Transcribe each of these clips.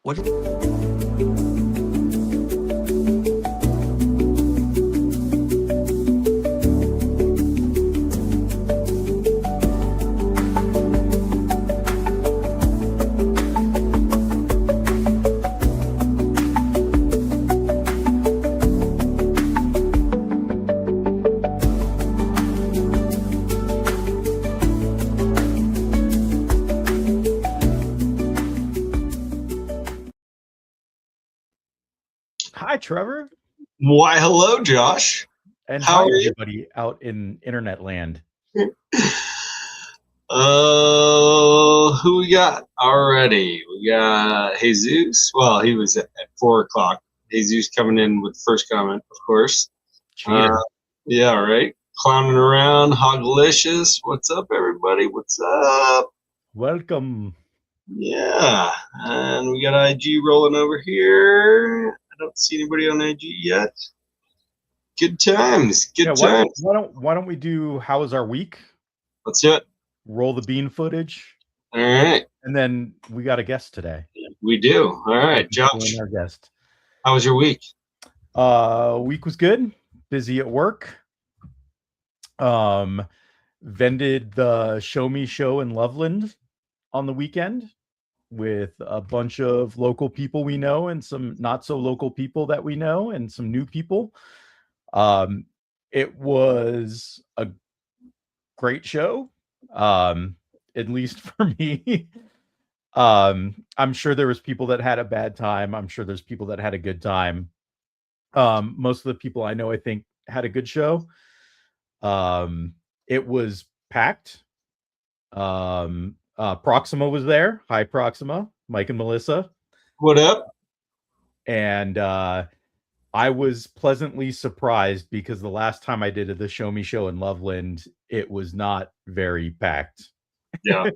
What? Hi, Trevor. Why, hello, Josh. And How hi, are you? everybody out in internet land. Who we got already? We got Jesus. Well, he was at 4 o'clock. Jesus coming in with the first comment, of course. Cheater. Yeah, right. Clowning around, Hoglicious. What's up, everybody? What's up? Welcome. Yeah, and we got IG rolling over here. I don't see anybody on IG yet. Good times. Good times. Why don't we do how was our week? Let's do it. Roll the bean footage. All right. And then we got a guest today. We do. All right, Josh. Our guest. How was your week? Week was good. Busy at work. Vended the Show Me show in Loveland on the weekend with a bunch of local people we know and some not so local people that we know and some new people. It was a great show, at least for me. I'm sure there was people that had a bad time. I'm sure there's people that had a good time. Most of the people I know, I think, had a good show. It was packed. Proxima was there. Hi, Proxima, Mike and Melissa. What up? And I was pleasantly surprised because the last time I did the Show Me show in Loveland, it was not very packed. Yeah.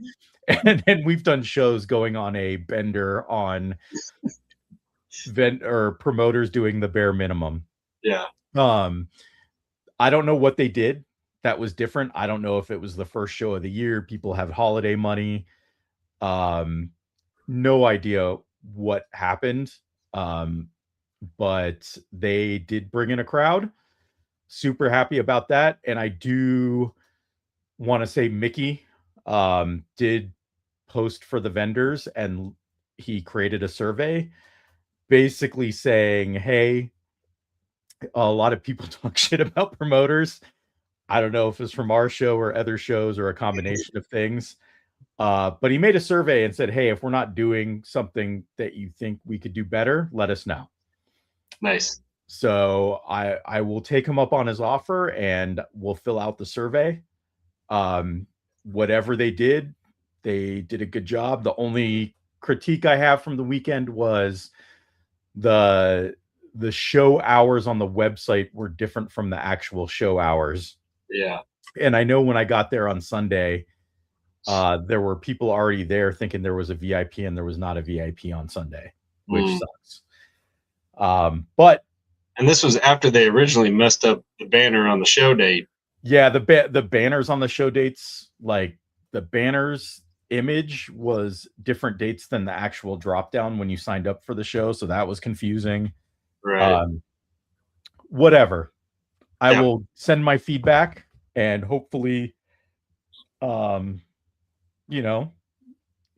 And then we've done shows going on a bender on promoters doing the bare minimum. Yeah. I don't know what they did that was different. I don't know if it was the first show of the year. People have holiday money. No idea what happened. But they did bring in a crowd. Super happy about that. And I do want to say Mickey did post for the vendors, and he created a survey basically saying, hey, a lot of people talk shit about promoters. I don't know if it's from our show or other shows or a combination of things. But he made a survey and said, hey, if we're not doing something that you think we could do better, let us know. Nice. So I will take him up on his offer and we'll fill out the survey. Whatever they did a good job. The only critique I have from the weekend was the show hours on the website were different from the actual show hours. Yeah. And I know when I got there on Sunday, there were people already there thinking there was a VIP and there was not a VIP on Sunday, which sucks. And this was after they originally messed up the banner on the show date. Yeah, the banners on the show dates, like the banners image was different dates than the actual drop down when you signed up for the show, so that was confusing. Right. Whatever. I will send my feedback and hopefully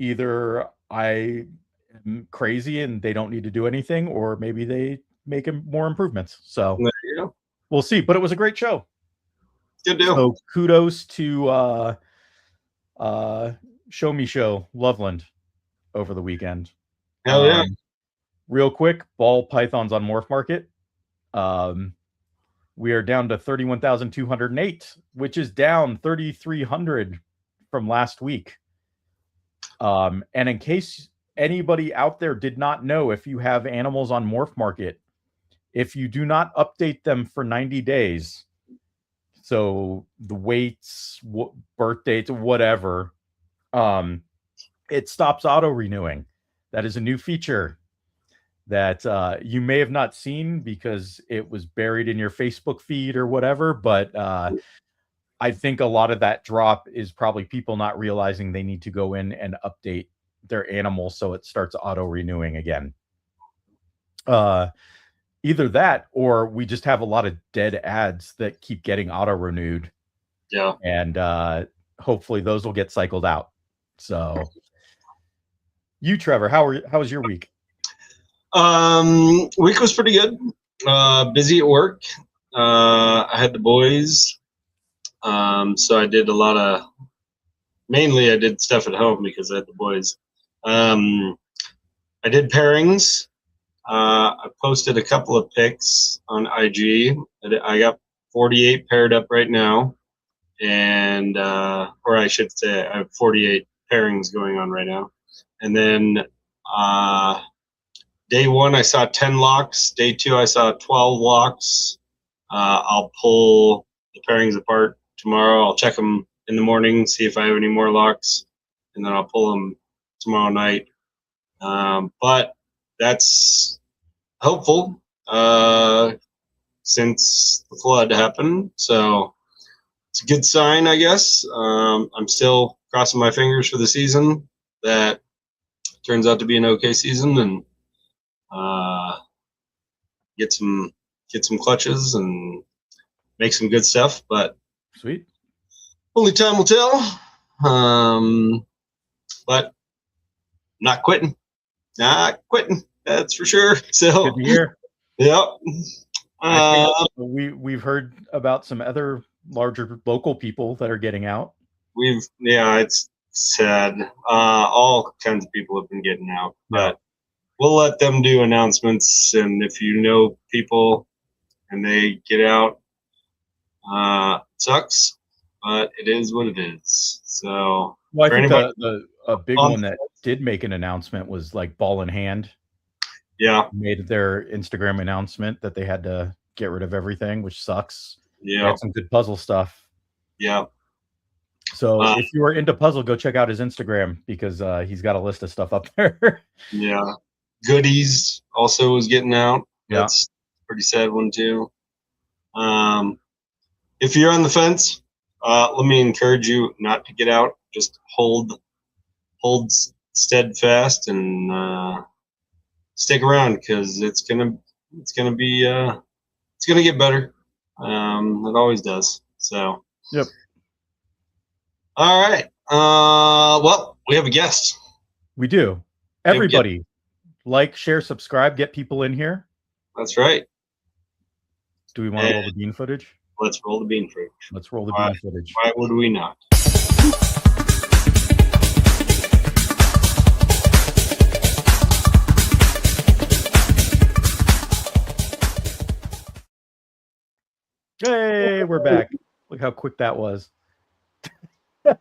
either I am crazy and they don't need to do anything, or maybe they make more improvements. So there you go. We'll see. But it was a great show. Good deal. So kudos to Show Me show Loveland over the weekend. Hell yeah. Real quick, ball pythons on Morph Market. We are down to 31,208, which is down 3,300 from last week. And in case anybody out there did not know, if you have animals on Morph Market, if you do not update them for 90 days, so the weights, birth dates, whatever, it stops auto renewing. That is a new feature that you may have not seen because it was buried in your Facebook feed or whatever. But I think a lot of that drop is probably people not realizing they need to go in and update their animal so it starts auto renewing again. Either that or we just have a lot of dead ads that keep getting auto renewed. Yeah. And hopefully those will get cycled out. So you, Trevor, how was your week? Week was pretty good. Busy at work. I had the boys. So I did mainly I did stuff at home because I had the boys. I did pairings. I posted a couple of pics on IG. I got 48 paired up right now. And, or I should say I have 48 pairings going on right now. And then, day 1, I saw 10 locks. Day 2, I saw 12 locks. I'll pull the pairings apart tomorrow. I'll check them in the morning, see if I have any more locks, and then I'll pull them tomorrow night. But that's hopeful since the flood happened. So it's a good sign, I guess. I'm still crossing my fingers for the season that turns out to be an okay season and get some clutches and make some good stuff. But sweet, only time will tell. But not quitting. That's for sure. So good to hear. Yep. We've heard about some other larger local people that are getting out. It's sad. All kinds of people have been getting out, but we'll let them do announcements. And if you know people and they get out, sucks, but it is what it is. So, well, I think a big one that did make an announcement was like Ball in Hand. Yeah, made their Instagram announcement that they had to get rid of everything, which sucks. Yeah, they had some good puzzle stuff. Yeah. So if you are into puzzle, go check out his Instagram because he's got a list of stuff up there. Yeah. Goodies also was getting out. Yeah. That's a pretty sad one too. If you're on the fence, let me encourage you not to get out. Just hold steadfast and stick around because it's gonna get better. It always does. So. Yep. All right. Well, we have a guest. We do. Everybody, like, share, subscribe, get people in here. That's right. Do we want to roll the bean footage? Let's roll the bean footage. Let's roll the bean footage. Why would we not? Hey, we're back. Look how quick that was. I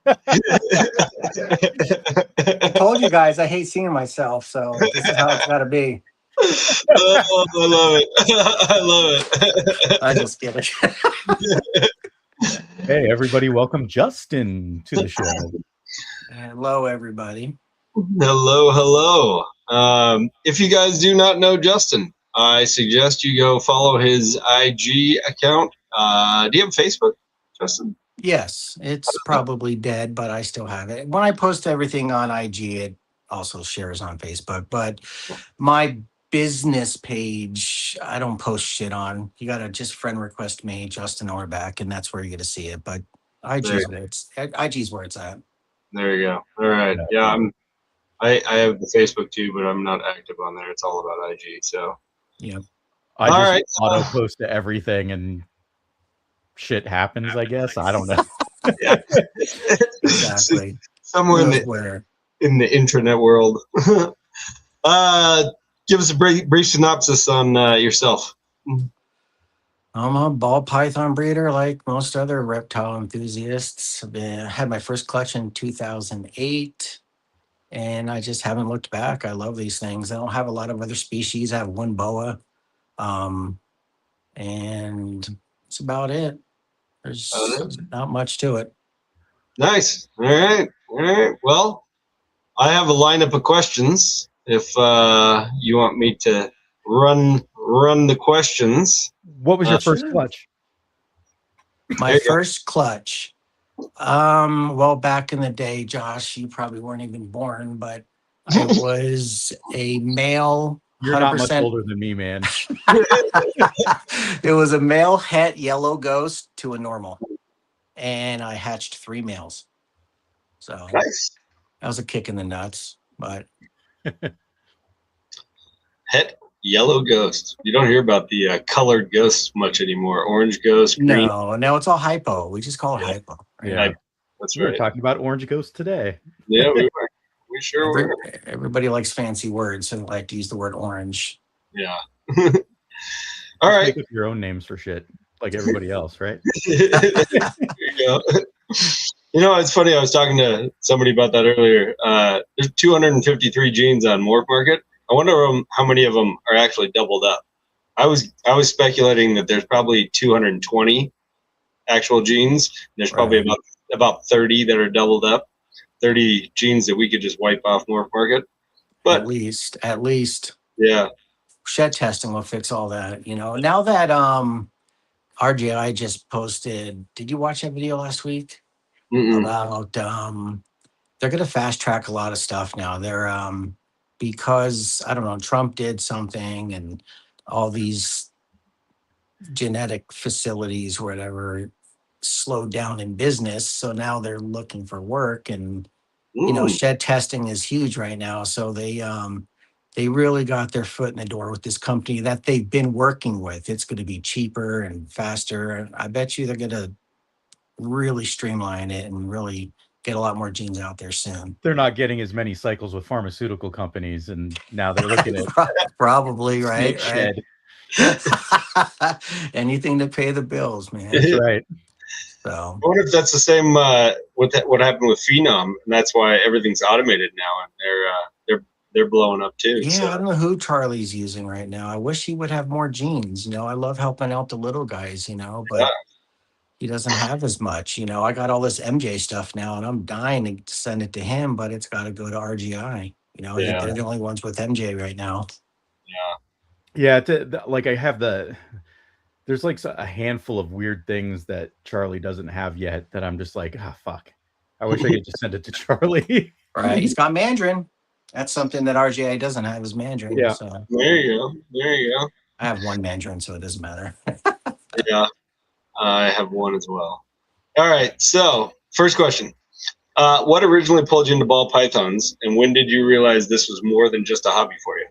told you guys I hate seeing myself, so this is how it's got to be. Oh, I love it. I love it. I just get it. Hey, everybody, welcome Justin to the show. Hello, everybody. Hello. If you guys do not know Justin, I suggest you go follow his IG account. Do you have Facebook, Justin? Yes, it's probably dead, but I still have it. When I post everything on IG, it also shares on Facebook. But my business page, I don't post shit on. You got to just friend request me, Justin Orback, and that's where you're going to see it. But IG's where it's at. There you go. All right. Yeah, I have the Facebook too, but I'm not active on there. It's all about IG. So yeah. I just auto post to everything and shit happens, I guess. I don't know. Yeah. Exactly. Somewhere in the intranet world. Give us a brief synopsis on yourself. I'm a ball python breeder like most other reptile enthusiasts. I had my first clutch in 2008, and I just haven't looked back. I love these things. I don't have a lot of other species. I have one boa, and that's about it. There's not much to it. Nice. All right. Well, I have a lineup of questions. If you want me to run the questions. What was your first clutch? My first clutch. Well, back in the day, Josh, you probably weren't even born, but It was a male. You're not much 100%. older than me, man. It was a male het yellow ghost to a normal, and I hatched 3 males. So Nice. that was a kick in the nuts. But Het yellow ghost. You don't hear about the colored ghosts much anymore. Orange ghost, green. no, it's all hypo. We just call it hypo. Right? Yeah. That's We were right. talking about orange ghost today. Yeah, we were. We sure were. Everybody likes fancy words, so they like to use the word orange. Yeah. All right. Make up your own names for shit, like everybody else, right? There you go. You know, it's funny. I was talking to somebody about that earlier. There's 253 genes on Morph Market. I wonder how many of them are actually doubled up. I was speculating that there's probably 220 actual genes. There's probably about 30 that are doubled up. 30 genes that we could just wipe off Morph Market. But at least. Yeah. Shed testing will fix all that. You know, now that RGI just posted, did you watch that video last week? About they're going to fast track a lot of stuff now. They're because I don't know, Trump did something and all these genetic facilities or whatever slowed down in business, so now they're looking for work. And you know, shed testing is huge right now, so they really got their foot in the door with this company that they've been working with. It's going to be cheaper and faster, and I bet you they're going to really streamline it and really get a lot more genes out there soon. They're not getting as many cycles with pharmaceutical companies, and now they're looking at probably right. Shed. Anything to pay the bills, man. That's right. So I wonder if that's the same with what happened with Phenom, and that's why everything's automated now, and they're blowing up too. Yeah, so. I don't know who Charlie's using right now. I wish he would have more genes. You know, I love helping out the little guys, you know, but he doesn't have as much. You know, I got all this MJ stuff now, and I'm dying to send it to him, but it's got to go to RGI. You know, they're the only ones with MJ right now. Yeah. Like I have there's like a handful of weird things that Charlie doesn't have yet that I'm just like, fuck. I wish I could just send it to Charlie. Right. He's got Mandarin. That's something that RGI doesn't have is Mandarin. Yeah. So. There you go. I have one Mandarin, so it doesn't matter. Yeah. I have one as well. All right. So first question. What originally pulled you into ball pythons, and when did you realize this was more than just a hobby for you?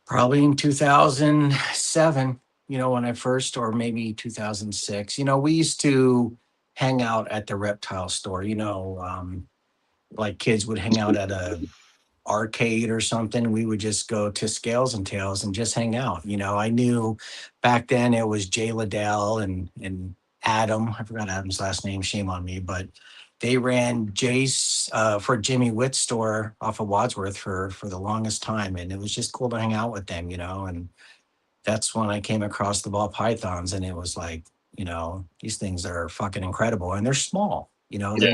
Probably in 2007, you know, when I first, or maybe 2006. You know, we used to hang out at the reptile store, you know, like kids would hang out at a arcade or something. We would just go to Scales and Tails and just hang out. You know, I knew back then it was Jay Liddell and Adam. I forgot Adam's last name, shame on me, but they ran Jay's for Jimmy Witt's store off of Wadsworth for the longest time. And it was just cool to hang out with them, you know, and that's when I came across the ball pythons, and it was like, you know, these things are fucking incredible, and they're small, you know, they're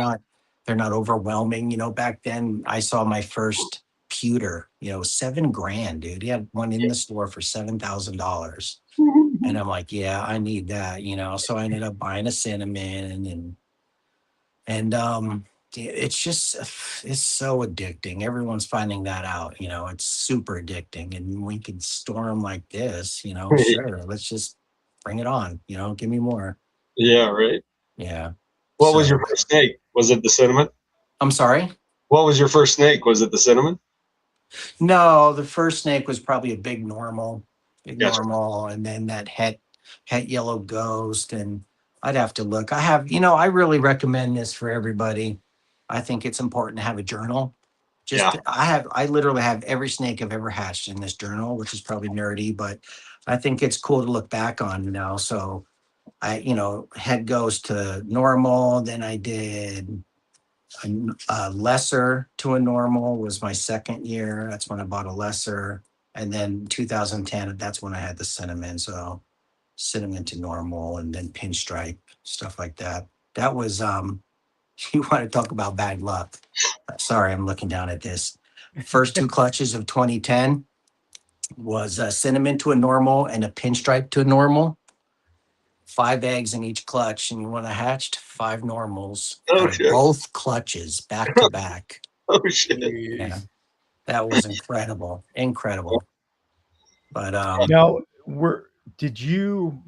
not overwhelming. You know, back then I saw my first pewter, you know, $7,000, dude. He had one in the store for $7,000. And I'm like, yeah, I need that, you know. So I ended up buying a cinnamon, and it's just, it's so addicting. Everyone's finding that out, you know. It's super addicting, and we could store them like this, you know. Sure, let's just bring it on, you know. Give me more. Yeah, right. Yeah. What was your first snake? Was it the cinnamon? I'm sorry? What was your first snake? Was it the cinnamon? No, the first snake was probably a big normal, Gotcha. and then that het yellow ghost. And I'd have to look. I have, you know, I really recommend this for everybody. I think it's important to have a journal. I literally have every snake I've ever hatched in this journal, which is probably nerdy, but I think it's cool to look back on, you know. So you know, head goes to normal. Then I did a lesser to a normal was my second year. That's when I bought a lesser. And then 2010, that's when I had the cinnamon. So cinnamon to normal, and then pinstripe, stuff like that. That was, you want to talk about bad luck. Sorry, I'm looking down at this. First 2 clutches of 2010 was a cinnamon to a normal and a pinstripe to a normal. 5 eggs in each clutch, and when I hatched 5 normals, Oh, out of shit. both clutches, back to back. Oh, shit. Yeah, that was incredible, incredible. But Now, did you?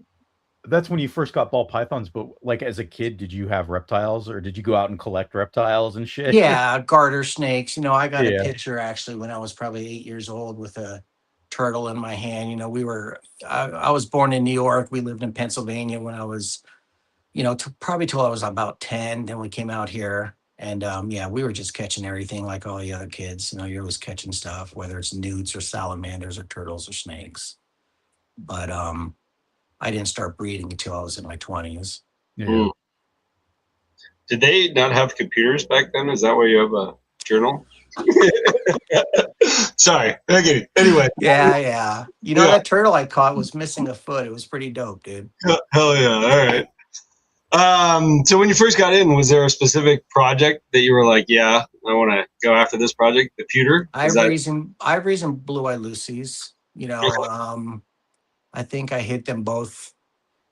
That's when you first got ball pythons, but like as a kid, did you have reptiles, or did you go out and collect reptiles and shit? yeah, garter snakes. I got a Yeah. picture actually when I was probably 8 years old with a turtle in my hand. I was born in New York. We lived in Pennsylvania when I was, probably till I was about 10. Then we came out here. And yeah, we were just catching everything like all the other kids. You're always catching stuff, whether it's newts or salamanders or turtles or snakes. But I didn't start breeding until I was in my 20s. Yeah. Mm. Did they not have computers back then? Is that why you have a journal? Sorry. Okay. Anyway. Yeah. Yeah. That turtle I caught was missing a foot. It was pretty dope, dude. Hell yeah. All right. So when you first got in, was there a specific project that you were like, yeah, I want to go after this project, the pewter? Ivories and blue-eye Lucy's. I think I hit them both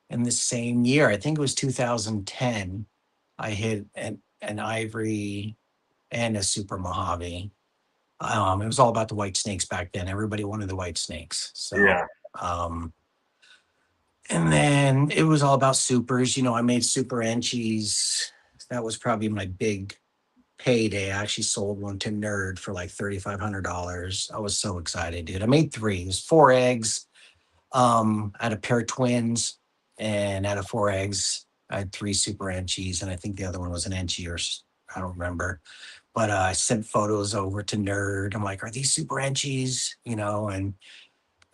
in the same year. I think it was 2010. I hit an ivory and a super Mojave. It was all about the white snakes back then. Everybody wanted the white snakes. So, Yeah. And then it was all about supers. I made super enchies. That was probably my big payday. I actually sold one to Nerd for like $3,500. I was so excited, dude. I made 3. It was 4 eggs. I had a pair of twins, and out of 4 eggs, I had 3 super enchies, and I think the other one was an enchie I don't remember. But I sent photos over to Nerd. I'm like, are these super enchies?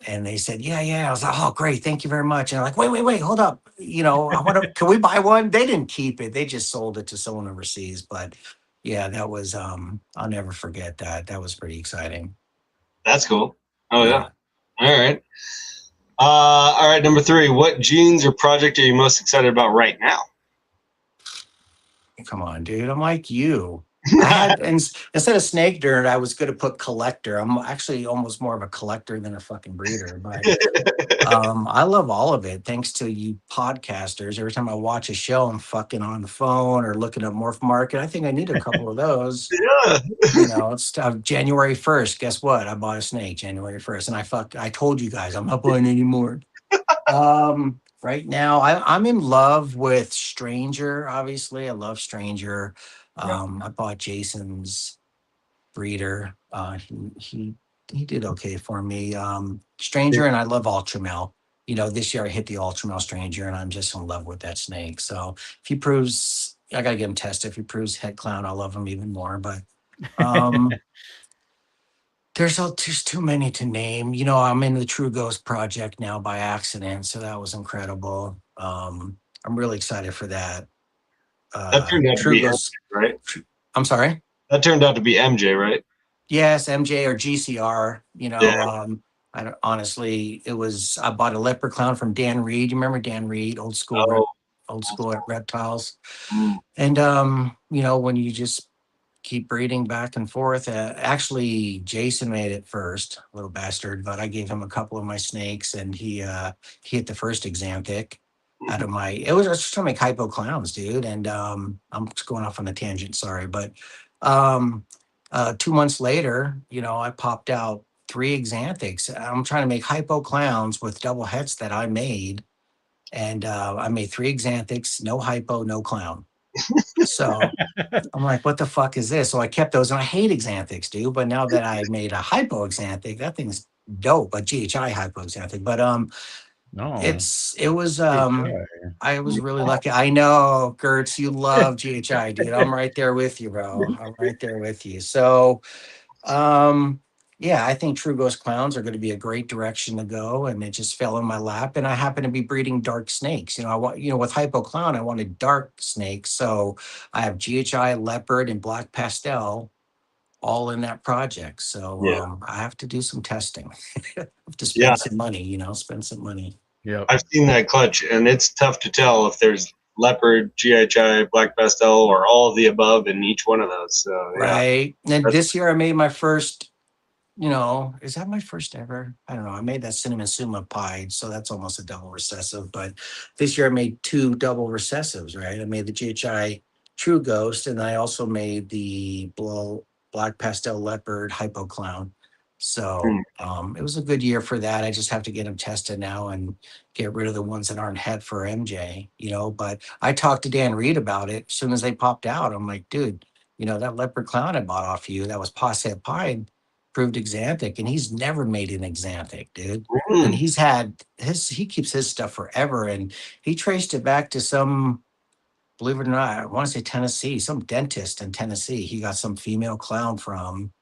And they said, yeah. I was like, oh, great. Thank you very much. And I'm like, wait, hold up. Can we buy one? They didn't keep it. They just sold it to someone overseas. But yeah, that was, I'll never forget that. That was pretty exciting. That's cool. Oh, yeah. All right. All right. Number 3, what genes or project are you most excited about right now? Come on, dude. I'm like you. I had, instead of snake dirt, I was going to put collector. I'm actually almost more of a collector than a fucking breeder, but I love all of it. Thanks to you podcasters. Every time I watch a show, I'm fucking on the phone or looking at Morph Market. I think I need a couple of those. Yeah. It's January 1st. Guess what? I bought a snake January 1st, and I told you guys I'm not buying any more. Right now, I'm in love with Stranger. Obviously, I love Stranger. I bought Jason's breeder. He did okay for me. Stranger, and I love Ultramel. This year I hit the Ultramel Stranger, and I'm just in love with that snake. So if he proves, I gotta get him tested. If he proves head clown, I'll love him even more. But there's too many to name. I'm in the True Ghost project now by accident, so that was incredible. I'm really excited for that. That turned out to True be Ghost. MJ, right? I'm sorry. That turned out to be MJ, right? Yes, MJ or GCR. Yeah. I don't, honestly, I bought a leopard clown from Dan Reed. You remember Dan Reed, old school at Reptiles. Mm. And when you just keep breeding back and forth. Actually, Jason made it first, little bastard, but I gave him a couple of my snakes, and he hit the first exanthic out of my. I was just trying to make hypo clowns, dude. And I'm just going off on a tangent. Sorry, but 2 months later, I popped out 3 exanthics. I'm trying to make hypo clowns with double hets that I made, and I made 3 exanthics, no hypo, no clown. So I'm like, what the fuck is this? So I kept those, and I hate exanthics, dude. But now that I made a hypoxanthic, that thing's dope, a GHI hypoxanthic. But No. I was really lucky. I know, Gertz, you love GHI, dude. I'm right there with you, bro. I'm right there with you. So yeah, I think True Ghost Clowns are going to be a great direction to go, and it just fell in my lap. And I happen to be breeding dark snakes. I want, with Hypo Clown, I wanted dark snakes, so I have GHI, leopard, and black pastel all in that project. So I have to do some testing. I have to spend some money. Spend some money. Yeah, I've seen that clutch, and it's tough to tell if there's leopard, GHI, black pastel, or all of the above in each one of those. So, right. And this year I made my first is that my first ever? I don't know. I made that cinnamon suma pie, so that's almost a double recessive. But this year I made two double recessives, right? I made the GHI True Ghost, and I also made the Black Pastel Leopard Hypo Clown. So it was a good year for that. I just have to get them tested now and get rid of the ones that aren't het for MJ, But I talked to Dan Reed about it as soon as they popped out. I'm like, dude, that leopard clown I bought off you, that was Posset Pie, proved Xanthic, and he's never made an Xanthic, dude. And Mm. he's had he keeps his stuff forever, and he traced it back to some, believe it or not, I want to say Tennessee, some dentist in Tennessee. He got some female clown from.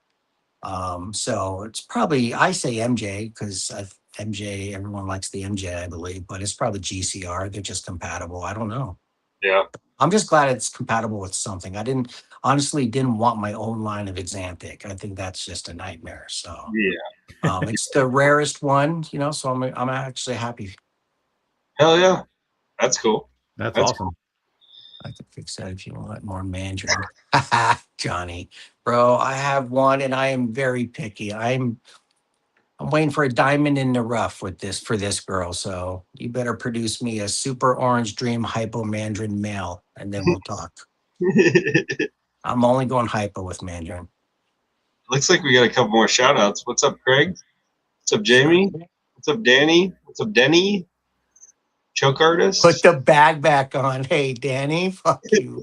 So it's probably, I say MJ because MJ, everyone likes the MJ, I believe, but it's probably GCR. They're just compatible. I don't know. Yeah. I'm just glad it's compatible with something. I didn't want my own line of Xanthic. I think that's just a nightmare. So Yeah. it's the rarest one, so I'm actually happy. Hell yeah. That's cool. That's That's awesome. I can fix that if you want more mandarin. Johnny, bro, I have one and I am very picky. I'm waiting for a diamond in the rough with this for this girl. So you better produce me a super orange dream hypo mandarin male and then we'll talk. I'm only going hypo with mandarin. Looks like we got a couple more shout outs. What's up, Craig? What's up, Jamie? What's up, Danny? What's up, Denny? Choke artist? Put the bag back on. Hey, Danny, fuck you.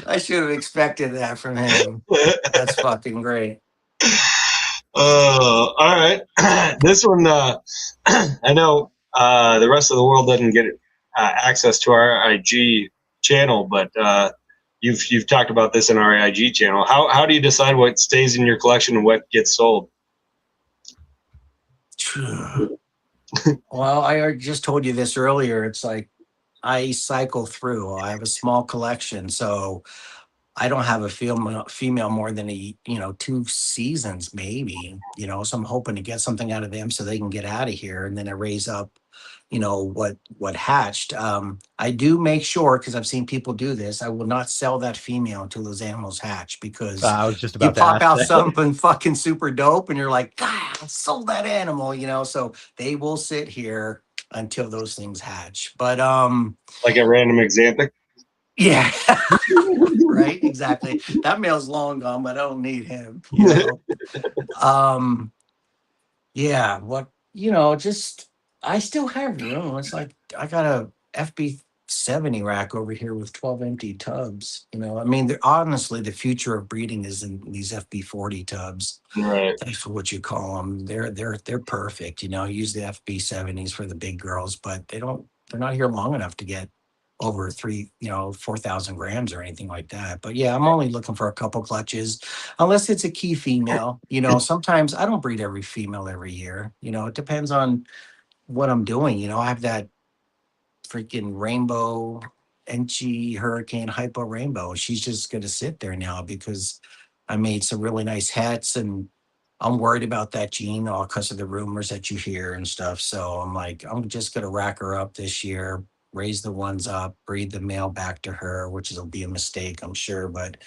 I should have expected that from him. That's fucking great. All right. This one, I know the rest of the world doesn't get access to our IG channel, but you've talked about this in our IG channel. How do you decide what stays in your collection and what gets sold? Well, I just told you this earlier. It's like I cycle through. I have a small collection, so I don't have a female more than 2 seasons, maybe. So I'm hoping to get something out of them so they can get out of here, and then I raise up, what hatched. I do make sure because I've seen people do this. I will not sell that female until those animals hatch because I was just you about to pop ask out that. something fucking super dope, and you're like, God, I sold that animal. So they will sit here until those things hatch. But Like a random Xanthic? yeah. Right, exactly. That male's long gone, but I don't need him. Yeah, just I still have room. It's like I got a FB 70 rack over here with 12 empty tubs. I mean, honestly, the future of breeding is in these FB 40 tubs. Right. That's what you call them. They're perfect. Use the FB 70s for the big girls, but they're not here long enough to get over 4,000 grams or anything like that. But yeah, I'm only looking for a couple clutches, unless it's a key female. Sometimes I don't breed every female every year. It depends on what I'm doing. I have that freaking rainbow Enchi Hurricane Hypo Rainbow. She's just going to sit there now because I made some really nice hats, and I'm worried about that gene all because of the rumors that you hear and stuff. So I'm like, I'm just going to rack her up this year, raise the ones up, breed the male back to her, which will be a mistake, I'm sure, but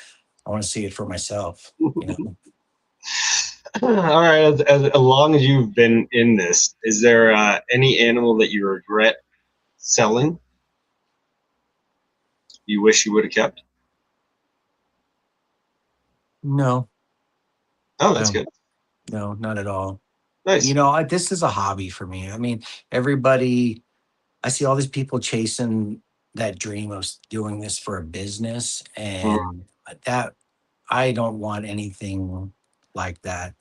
I want to see it for myself. All right. As long as you've been in this, is there any animal that you regret selling? You wish you would have kept? No. Oh, that's good. No, not at all. Nice. This is a hobby for me. I mean, I see all these people chasing that dream of doing this for a business, and that I don't want anything like that.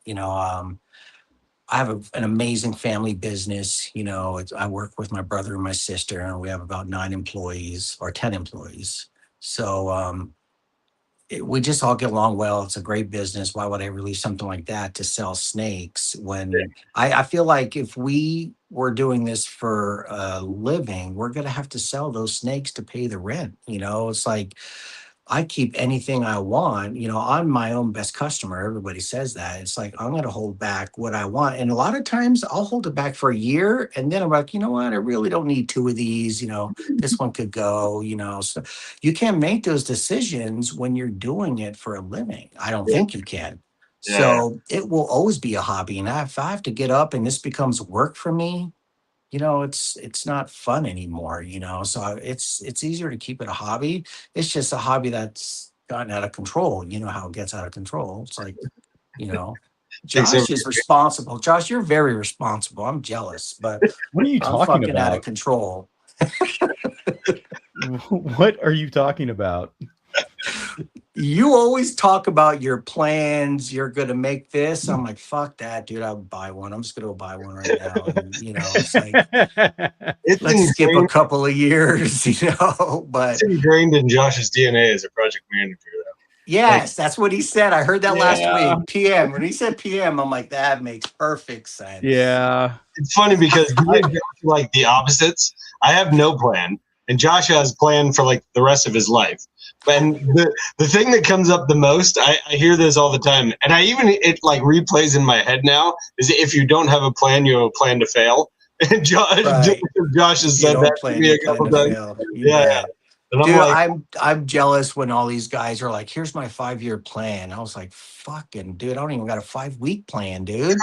I have an amazing family business. I work with my brother and my sister, and we have about 9 employees or 10 employees. So we just all get along well. It's a great business. Why would I release something like that to sell snakes when I feel like if we were doing this for a living, we're going to have to sell those snakes to pay the rent. It's like I keep anything I want. I'm my own best customer. Everybody says that. It's like, I'm going to hold back what I want. And a lot of times I'll hold it back for a year. And then I'm like, you know what? I really don't need two of these. This one could go, So you can't make those decisions when you're doing it for a living. I don't think you can. Yeah. So it will always be a hobby. And if I have to get up and this becomes work for me, it's not fun anymore, so it's easier to keep it a hobby. It's just a hobby that's gotten out of control. You know how it gets out of control. It's like, you know, Thanks, everybody. Josh is responsible. Josh, you're very responsible. I'm jealous, but What are you I'm talking fucking out of about? control. What are you talking about? You always talk about your plans. You're going to make this. I'm like, fuck that, dude. I'll buy one. I'm just going to buy one right now. And, it's like, It's let's skip a ingrained, couple of years, but it's ingrained in Josh's DNA as a project manager. yes, that's what he said. I heard that last Yeah. week. PM. When he said PM, I'm like, that makes perfect sense. Yeah. It's funny because me and Josh are like the opposites. I have no plan, and Josh has a plan for like the rest of his life. And the thing that comes up the most, I hear this all the time, and it like replays in my head now, is if you don't have a plan, you have a plan to fail. And Josh, Right. Josh has You said don't that to plan, me you a plan couple to times. fail. You Yeah, bet. and I'm Dude, like, I'm jealous when all these guys are like, here's my 5-year plan. I was like, fucking dude, I don't even got a 5-week plan, dude.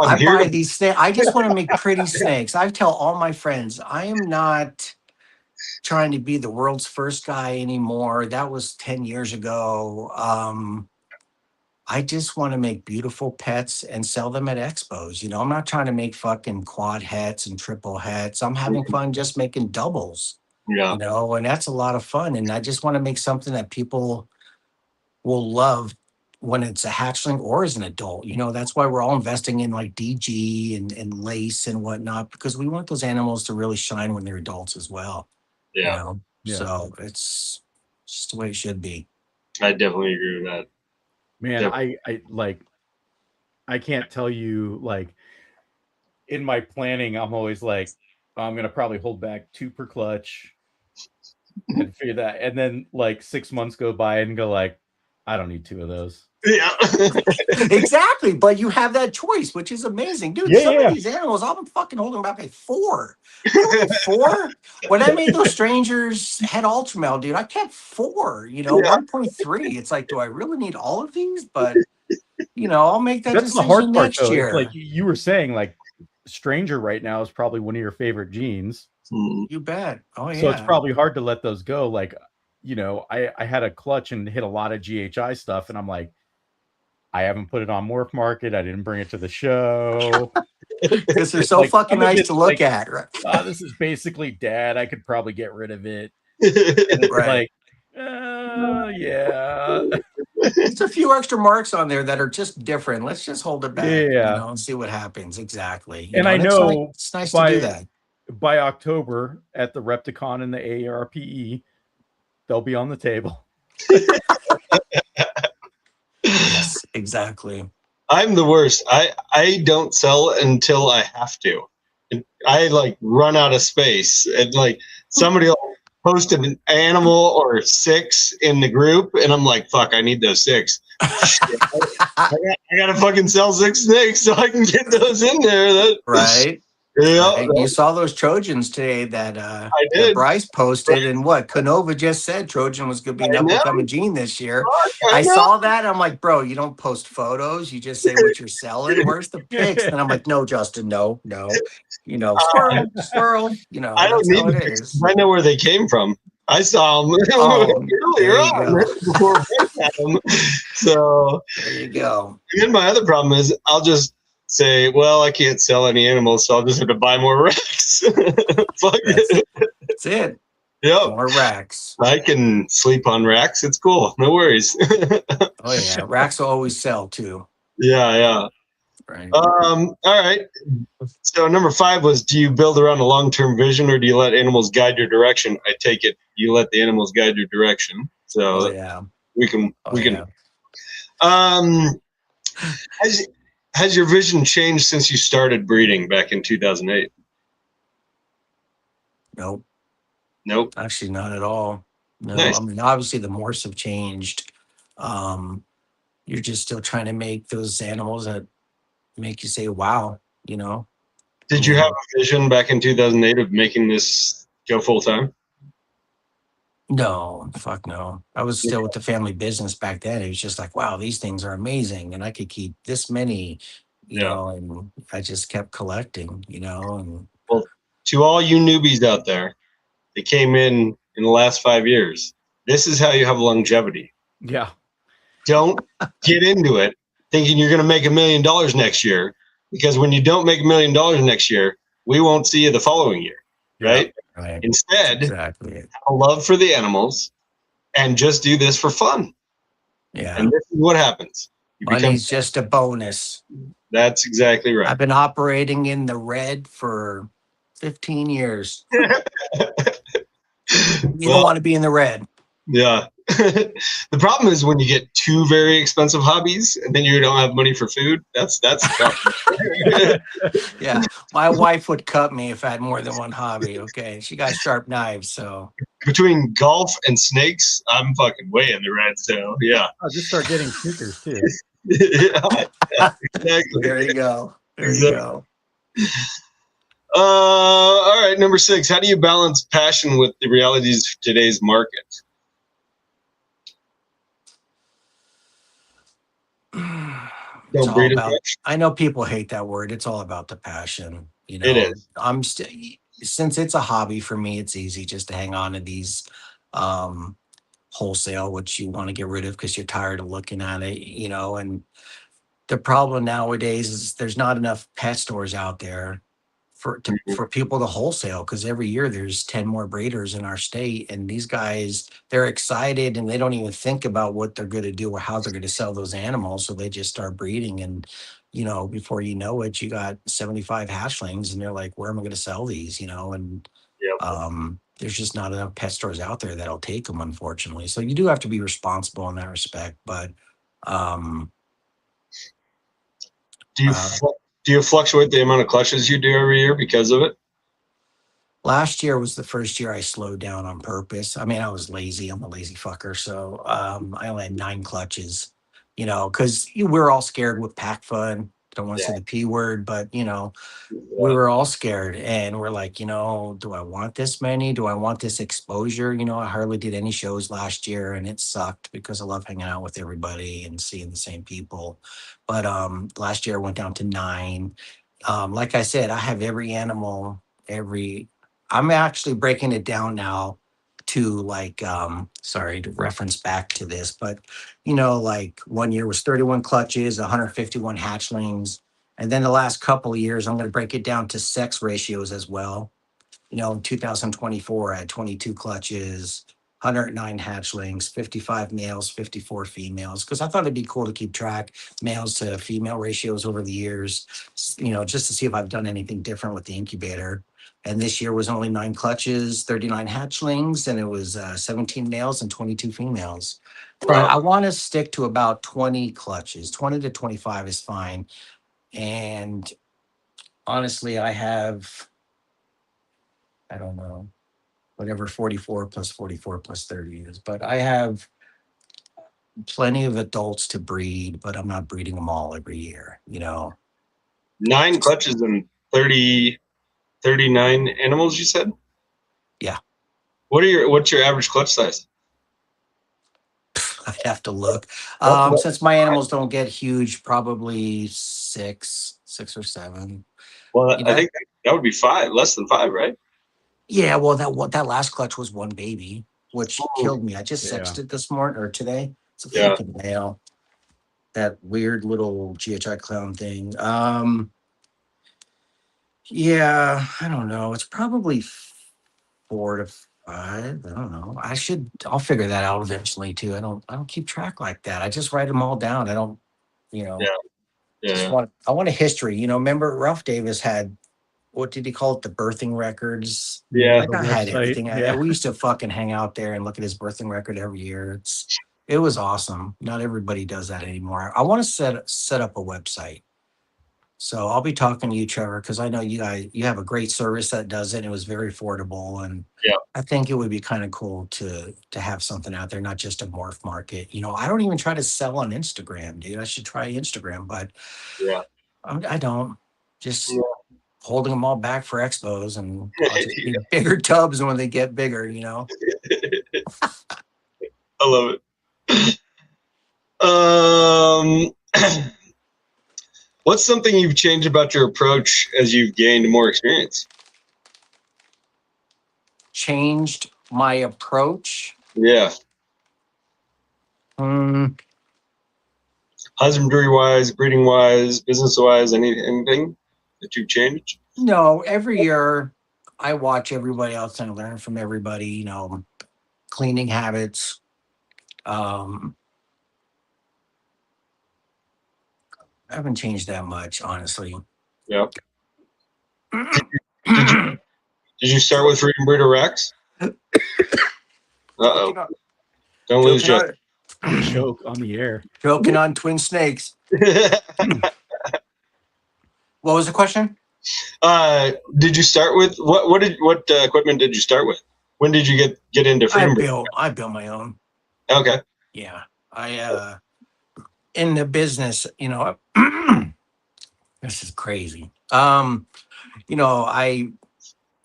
I'm I here buy to these snakes. I just want to make pretty snakes. I tell all my friends, I am not trying to be the world's first guy anymore. That was 10 years ago. I just want to make beautiful pets and sell them at expos. I'm not trying to make fucking quad hets and triple hets. I'm having fun just making doubles, yeah, and that's a lot of fun. And I just want to make something that people will love when it's a hatchling or as an adult. That's why we're all investing in like DG and lace and whatnot, because we want those animals to really shine when they're adults as well. yeah. Yeah. So it's just the way it should be. I definitely agree with that. Man, Yep. I can't tell you, like, in my planning, I'm always like, I'm gonna probably hold back 2 per clutch and figure that, and then like 6 months go by and go like, I don't need 2 of those. Yeah. Exactly, but you have that choice, which is amazing, dude. Yeah, Some yeah. of these animals, I'm fucking holding back at 4. You don't need 4. When I made those strangers head ultramel, dude, I kept 4. Yeah. 1.3. It's like, do I really need all of these? But I'll make that That's the hard decision part, next though. year. It's like you were saying, like, Stranger right now is probably one of your favorite genes. You bet. Oh yeah. So it's probably hard to let those go. Like, I had a clutch and hit a lot of GHI stuff, and I'm like, I haven't put it on Morph Market. I didn't bring it to the show because they're so like, fucking nice to look at. Right? This is basically dead. I could probably get rid of it. And it's right. Yeah. There's a few extra marks on there that are just different. Let's just hold it back, Yeah. and see what happens. Exactly. And I know it's nice to do that. By October at the Repticon and the ARPE, they'll be on the table. Yes, exactly. I'm the worst. I don't sell until I have to. I like run out of space, and like somebody will post an animal or 6 in the group, and I'm like, fuck, I need those 6. I gotta fucking sell 6 snakes so I can get those in there. Right. Yeah, right. You saw those Trojans today that I did. that Bryce posted, and what Canova just said Trojan was going to be an up and coming gene this year. I saw that. I'm like, bro, you don't post photos. You just say what you're selling. Where's the pics? And I'm like, no, Justin, no. Squirrel. I don't that's need how the it pictures. is. I know where they came from. I saw them earlier there you on go. before I had them. So there you go. And then my other problem is I'll just say, well, I can't sell any animals, so I'll just have to buy more racks. Fuck it. That's it. Yep. More racks. I can sleep on racks. It's cool. No worries. Oh yeah, racks will always sell too. Yeah. Right. All right. So number 5 was, do you build around a long-term vision, or do you let animals guide your direction? I take it you let the animals guide your direction. So we can. Has your vision changed since you started breeding back in 2008? Nope. Nope. Actually, not at all. No, Nice. I mean, obviously the morphs have changed. Um, you're just still trying to make those animals that make you say, wow, you know? I Did you have mean, a vision back in 2008 of making this go full time? no, fuck no. I was still with the family business back then. It was just like, wow, these things are amazing. And I could keep this many, Yeah. and I just kept collecting, and Well, to all you newbies out there that came in the last 5 years, this is how you have longevity. Yeah. Don't get into it thinking you're going to make $1 million next year, because when you don't make $1 million next year, we won't see you the following year, right? right. Instead, Exactly it. have a love for the animals and just do this for fun. Yeah. And this is what happens. You become. Money's just a bonus. That's exactly right. I've been operating in the red for 15 years. You don't Well, want to be in the red. yeah. The problem is when you get two very expensive hobbies and then you don't have money for food. That's the problem. Yeah. My wife would cut me if I had more than one hobby. Okay. She got sharp knives. So Between golf and snakes, I'm fucking way in the red. So yeah. I'll just start getting sneakers too. Yeah, exactly. there you go. There you Exactly. go. All right, number 6. How do you balance passion with the realities of today's market? It's Don't all breed as about, much. I know people hate that word. It's all about the passion. It is. I'm still, since it's a hobby for me, it's easy just to hang on to these um, wholesale, which you want to get rid of because you're tired of looking at it, and the problem nowadays is there's not enough pet stores out there for people to wholesale, because every year there's 10 more breeders in our state, and these guys, they're excited and they don't even think about what they're going to do or how they're going to sell those animals, so they just start breeding, and before you know it, you got 75 hatchlings and they're like, where am I going to sell these, and Yep. there's just not enough pet stores out there that'll take them, unfortunately. So you do have to be responsible in that respect, but um Do you uh, do you fluctuate the amount of clutches you do every year because of it? last year was the first year I slowed down on purpose. I mean, I was lazy. I'm a lazy fucker. So I only had 9 clutches, because we're all scared with pack fun. Don't want to say the P word, but, we were all scared, and we're like, do I want this many? Do I want this exposure? I hardly did any shows last year, and it sucked because I love hanging out with everybody and seeing the same people. But last year I went down to 9. Like I said, I have every animal, every I'm actually breaking it down now to, like, sorry to reference back to this, but like one year was 31 clutches, 151 hatchlings. And then the last couple of years, I'm going to break it down to sex ratios as well. In 2024, I had 22 clutches, 109 hatchlings, 55 males, 54 females, because I thought it'd be cool to keep track males to female ratios over the years, just to see if I've done anything different with the incubator. And this year was only 9 clutches, 39 hatchlings, and it was 17 males and 22 females. But Wow. I want to stick to about 20 clutches. 20 to 25 is fine. And honestly, I don't know, whatever 44 plus 44 plus 30 is, but I have plenty of adults to breed, but I'm not breeding them all every year. 9 clutches and 39 animals, you said? Yeah. What's your average clutch size? I'd have to look. That's Since my animals don't get huge, probably 6 or 7. Well, I think that would be 5, less than 5, right? Yeah, well, that last clutch was one baby, which killed me. I just Yeah. sexed it this morning or today. It's a Yeah. fucking male. That weird little GHI clown thing. Yeah, I don't know. It's probably 4 to 5. I don't know. I'll figure that out eventually too. I don't keep track like that. I just write them all down. I don't, you know, Yeah. I want a history. Remember Ralph Davis had, what did he call it? The birthing records. Yeah. That guy had website, everything. yeah. We used to fucking hang out there and look at his birthing record every year. It was awesome. Not everybody does that anymore. I want to set up a website So I'll be talking to you, Trevor, because I know you have a great service that does it. It was very affordable, and Yeah. I think it would be kind of cool to have something out there, not just a morph market. I don't even try to sell on Instagram, dude. I should try Instagram, but Yeah. I don't. Just Yeah. holding them all back for expos, and I'll just need bigger tubs when they get bigger. I love it. Um, what's something you've changed about your approach as you've gained more experience? Changed my approach. Yeah. Husbandry wise, breeding wise, business wise, anything that you've changed? No, every year I watch everybody else and learn from everybody. Cleaning habits. I haven't changed that much, honestly. Yeah. Did you start with freedom breeder Rex? Uh-oh. Don't lose Jeff. Choke on the air. Joking on twin snakes. What was the question? Did you start with what equipment did you start with? When did you get into freedom breeder? I built my own. Okay. Yeah. I in the business, this is crazy. I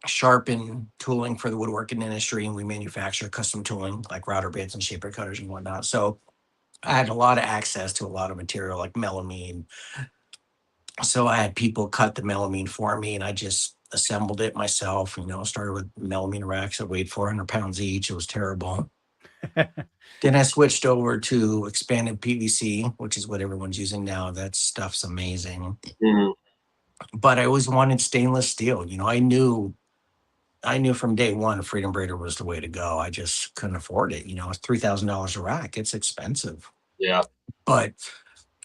sharpen tooling for the woodworking industry, and we manufacture custom tooling like router bits and shaper cutters and whatnot. So I had a lot of access to a lot of material like melamine. So I had people cut the melamine for me, and I just assembled it myself. Started with melamine racks that weighed 400 pounds each. It was terrible. Then I switched over to expanded PVC, which is what everyone's using now. That stuff's amazing. Mhm. But I always wanted stainless steel. I knew from day one Freedom Breeder was the way to go. I just couldn't afford it. It's $3,000 a rack. It's expensive. Yeah. But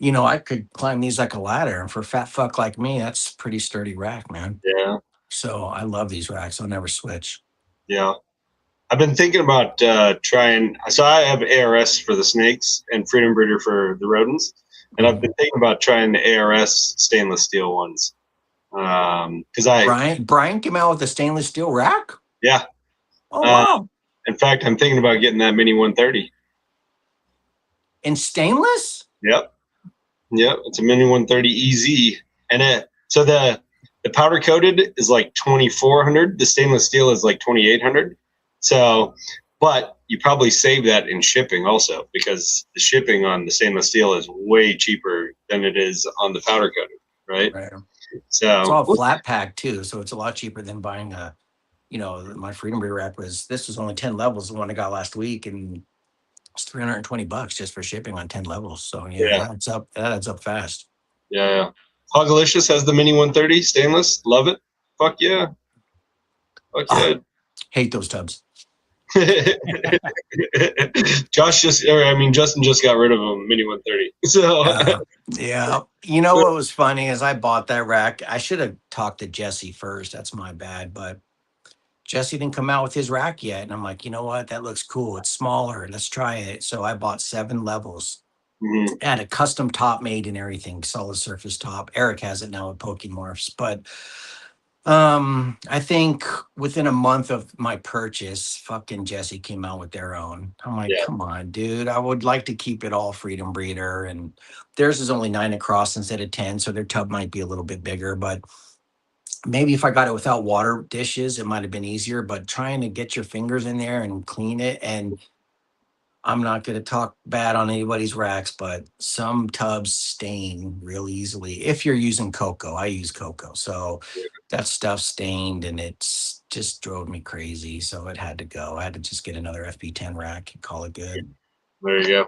I could climb these like a ladder, and for a fat fuck like me, that's a pretty sturdy rack, man. Yeah. So I love these racks. I'll never switch. Yeah. I've been thinking about trying. So I have ARS for the snakes and Freedom Breeder for the rodents, and I've been thinking about trying the ARS stainless steel ones. Because Brian came out with a stainless steel rack. Yeah. Oh wow. In fact, I'm thinking about getting that Mini 130. In stainless? Yep. It's a Mini 130 EZ, and so the powder coated is like 2,400. The stainless steel is like 2,800. So, but you probably save that in shipping also, because the shipping on the stainless steel is way cheaper than it is on the powder coated, right? So it's all flat pack too, so it's a lot cheaper than buying my Freedom Breeder rack this was only 10 levels, the one I got last week, and it's $320 just for shipping on 10 levels. So yeah. That adds up fast. Yeah. Hogalicious has the Mini 130 stainless. Love it. Fuck yeah. Hate those tubs. Justin just got rid of a Mini 130. So yeah. What was funny is I bought that rack. I should have talked to Jesse first. That's my bad. But Jesse didn't come out with his rack yet. And I'm like, you know what? That looks cool. It's smaller. Let's try it. So I bought 7 levels. Mm-hmm. I had a custom top made and everything, solid surface top. Eric has it now with Pokemorphs. But I think within a month of my purchase, fucking Jesse came out with their own. I'm like, come on, dude. I would like to keep it all Freedom Breeder, and theirs is only 9 across instead of 10, so their tub might be a little bit bigger. But maybe if I got it without water dishes, it might have been easier. But trying to get your fingers in there and clean it, and I'm not going to talk bad on anybody's racks, but some tubs stain real easily. If you're using cocoa, I use cocoa. So that stuff stained, and it's just drove me crazy. So it had to go. I had to just get another FP10 rack and call it good. There you go.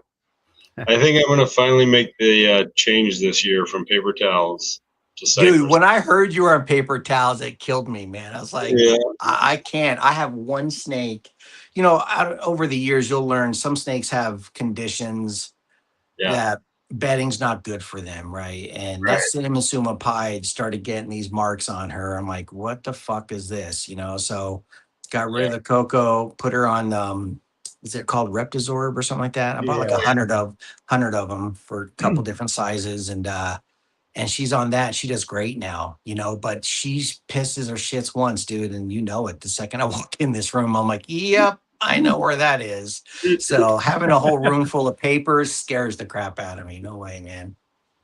I think I'm going to finally make the change this year from paper towels to Cypress. Dude, when I heard you were on paper towels, it killed me, man. I was like, I can't. I have one snake. Over the years, you'll learn some snakes have conditions that bedding's not good for them, right? And that cinnamon suma pied started getting these marks on her. I'm like, what the fuck is this? So got rid of the cocoa, put her on is it called Reptizorb or something like that? I bought like 100 of them for a couple different sizes, and and she's on that. She does great now, but she pisses her shits once, dude. And you know it. The second I walk in this room, I'm like, yep, I know where that is. So having a whole room full of papers scares the crap out of me. No way, man.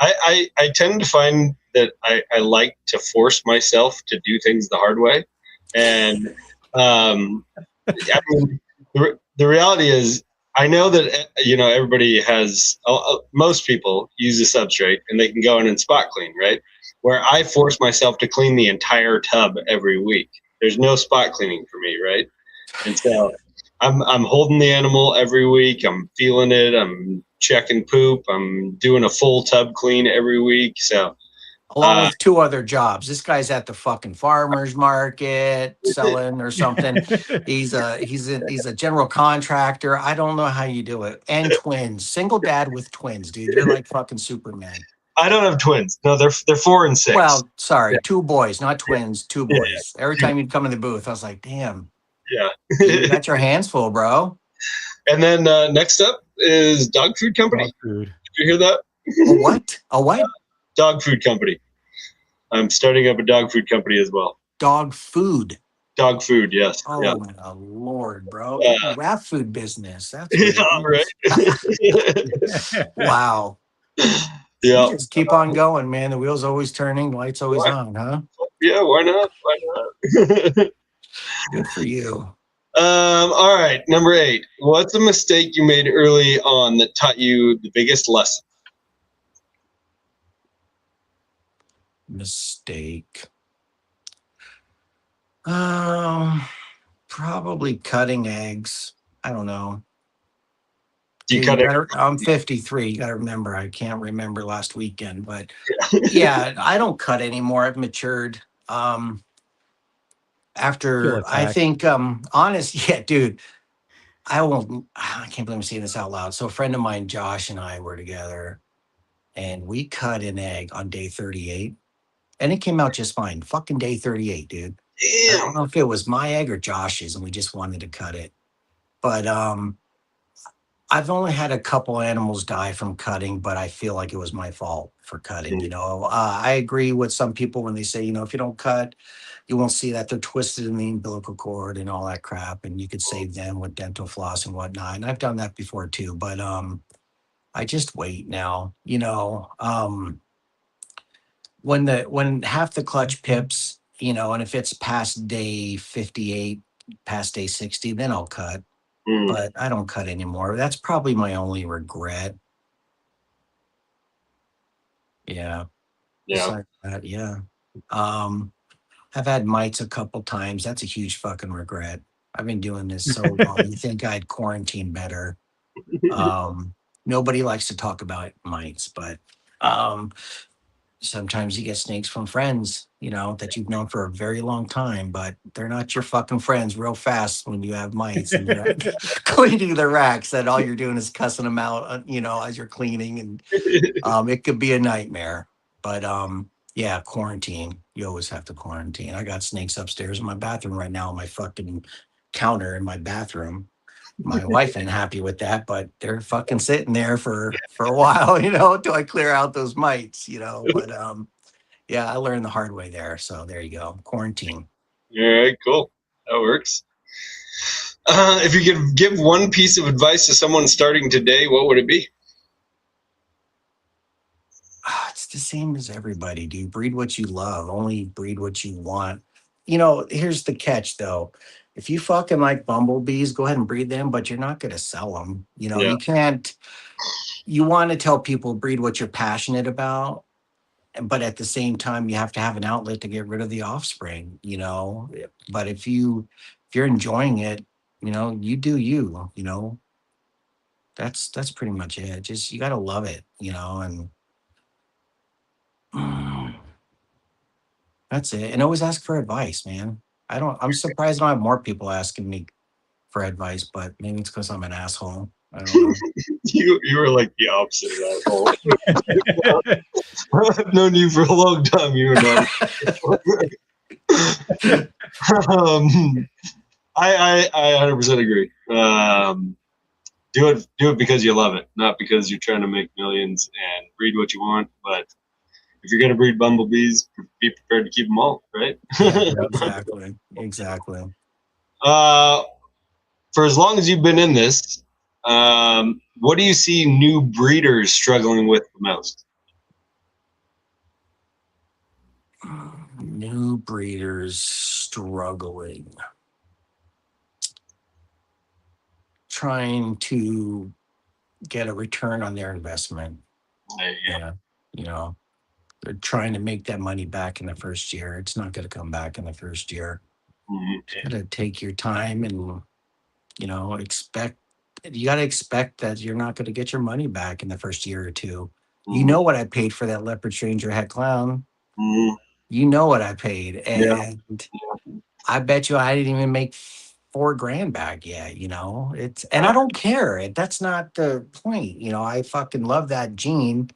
I tend to find that I like to force myself to do things the hard way. And I mean, the reality is, I know that everybody has most people use a substrate and they can go in and spot clean, right? Where I force myself to clean the entire tub every week. There's no spot cleaning for me, right? And so I'm holding the animal every week. I'm feeling it. I'm checking poop. I'm doing a full tub clean every week. So Along with 2 other jobs. This guy's at the fucking farmer's market selling or something. He's a general contractor. I don't know how you do it. And twins. Single dad with twins, dude. You're like fucking Superman. I don't have twins. No, they're 4 and 6. Well, sorry, 2 boys, not twins, 2 boys. Every time you'd come in the booth, I was like, damn. Yeah. You got your hands full, bro. And then next up is dog food company. Dog food. Did you hear that? A what? A what? Dog food company. I'm starting up a dog food company as well. Dog food. Dog food, yes. Oh yeah. my Lord, bro. Rat food business. That's right. Wow. Yeah. Just keep on going, man. The wheel's always turning, lights always on, huh? Yeah, why not? Why not? Good for you. All right, number 8. What's a mistake you made early on that taught you the biggest lesson? Mistake. Probably cutting eggs. I don't know. I'm 53. You got to remember, I can't remember last weekend, but yeah, I don't cut anymore. I've matured. After I think, honest, yeah, dude, I can't believe I'm saying this out loud. So a friend of mine, Josh, and I were together and we cut an egg on day 38 and it came out just fine. Fucking day 38, dude. Damn. I don't know if it was my egg or Josh's and we just wanted to cut it. But, I've only had a couple animals die from cutting, but I feel like it was my fault for cutting. I agree with some people when they say, if you don't cut, you won't see that they're twisted in the umbilical cord and all that crap. And you could save them with dental floss and whatnot. And I've done that before too, but I just wait now, when half the clutch pips, and if it's past day 58, past day 60, then I'll cut. But I don't cut anymore. That's probably my only regret. Yeah. Yeah. Yeah. I've had mites a couple times. That's a huge fucking regret. I've been doing this so long. You think I'd quarantine better. Nobody likes to talk about mites, but sometimes you get snakes from friends, that you've known for a very long time, but they're not your fucking friends real fast when you have mites and you're cleaning the racks that all you're doing is cussing them out, as you're cleaning. And it could be a nightmare. But yeah, quarantine. You always have to quarantine. I got snakes upstairs in my bathroom right now on my fucking counter in my bathroom. My wife ain't happy with that, but they're fucking sitting there for a while, till I clear out those mites, but yeah, I learned the hard way there. So there you go. Quarantine. All right, cool. That works. If you could give one piece of advice to someone starting today, what would it be? It's the same as everybody, dude. Breed what you love. Only breed what you want. Here's the catch, though. If you fucking like bumblebees, go ahead and breed them, but you're not going to sell them. You can't. You want to tell people breed what you're passionate about, but at the same time, you have to have an outlet to get rid of the offspring. But if you're enjoying it, you do you. That's pretty much it. Just you got to love it. And that's it. And always ask for advice, man. I'm surprised I don't have more people asking me for advice, but maybe it's because I'm an asshole. I don't know. You were like the opposite of that. I've known you for a long time. You were not. I 100% agree. Do it because you love it, not because you're trying to make millions and breed what you want. But if you're gonna breed bumblebees, be prepared to keep them all, right? Exactly. For as long as you've been in this, what do you see new breeders struggling with the most? New breeders struggling. Trying to get a return on their investment. Yeah. They're trying to make that money back in the first year. It's not going to come back in the first year. Mm-hmm. You got to take your time and, expect. You got to expect that you're not going to get your money back in the first year or two. Mm-hmm. You know what I paid for that leopard stranger het clown. Mm-hmm. You know what I paid, and I bet you I didn't even make $4,000 back yet. And I don't care. That's not the point. I fucking love that gene.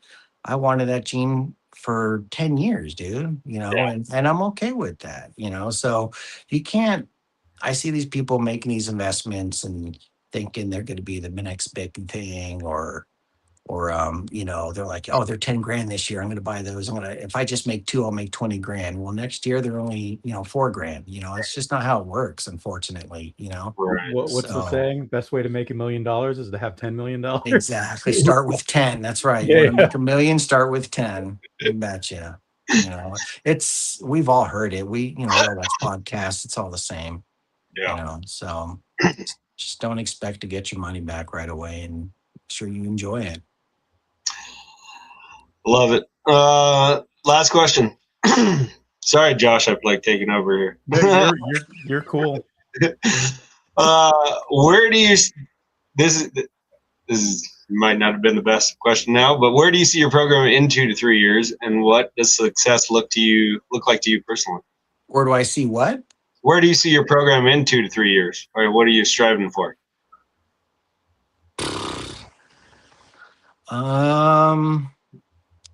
I wanted that gene for 10 years, dude. And I'm okay with that. So you can't. I see these people making these investments and thinking they're going to be the next big thing, or they're like, oh, they're 10 grand this year. I'm going to buy those. If I just make two, I'll make 20 grand. Well, next year they're only, 4 grand. It's just not how it works, unfortunately, Right. What's the saying? Best way to make $1 million is to have $10 million. Exactly. Start with 10. That's right. You want to make $1 million, start with 10. You betcha. We've all heard it. We all watch podcasts. It's all the same. Yeah. So just don't expect to get your money back right away, and make sure you enjoy it. Love it. Last question. Sorry, Josh, I've taking over here. No, you're cool. Where do you? This might not have been the best question now, but where do you see your program in 2 to 3 years, and what does success look like to you personally? Where do I see what? Where do you see your program in 2 to 3 years? Or what are you striving for?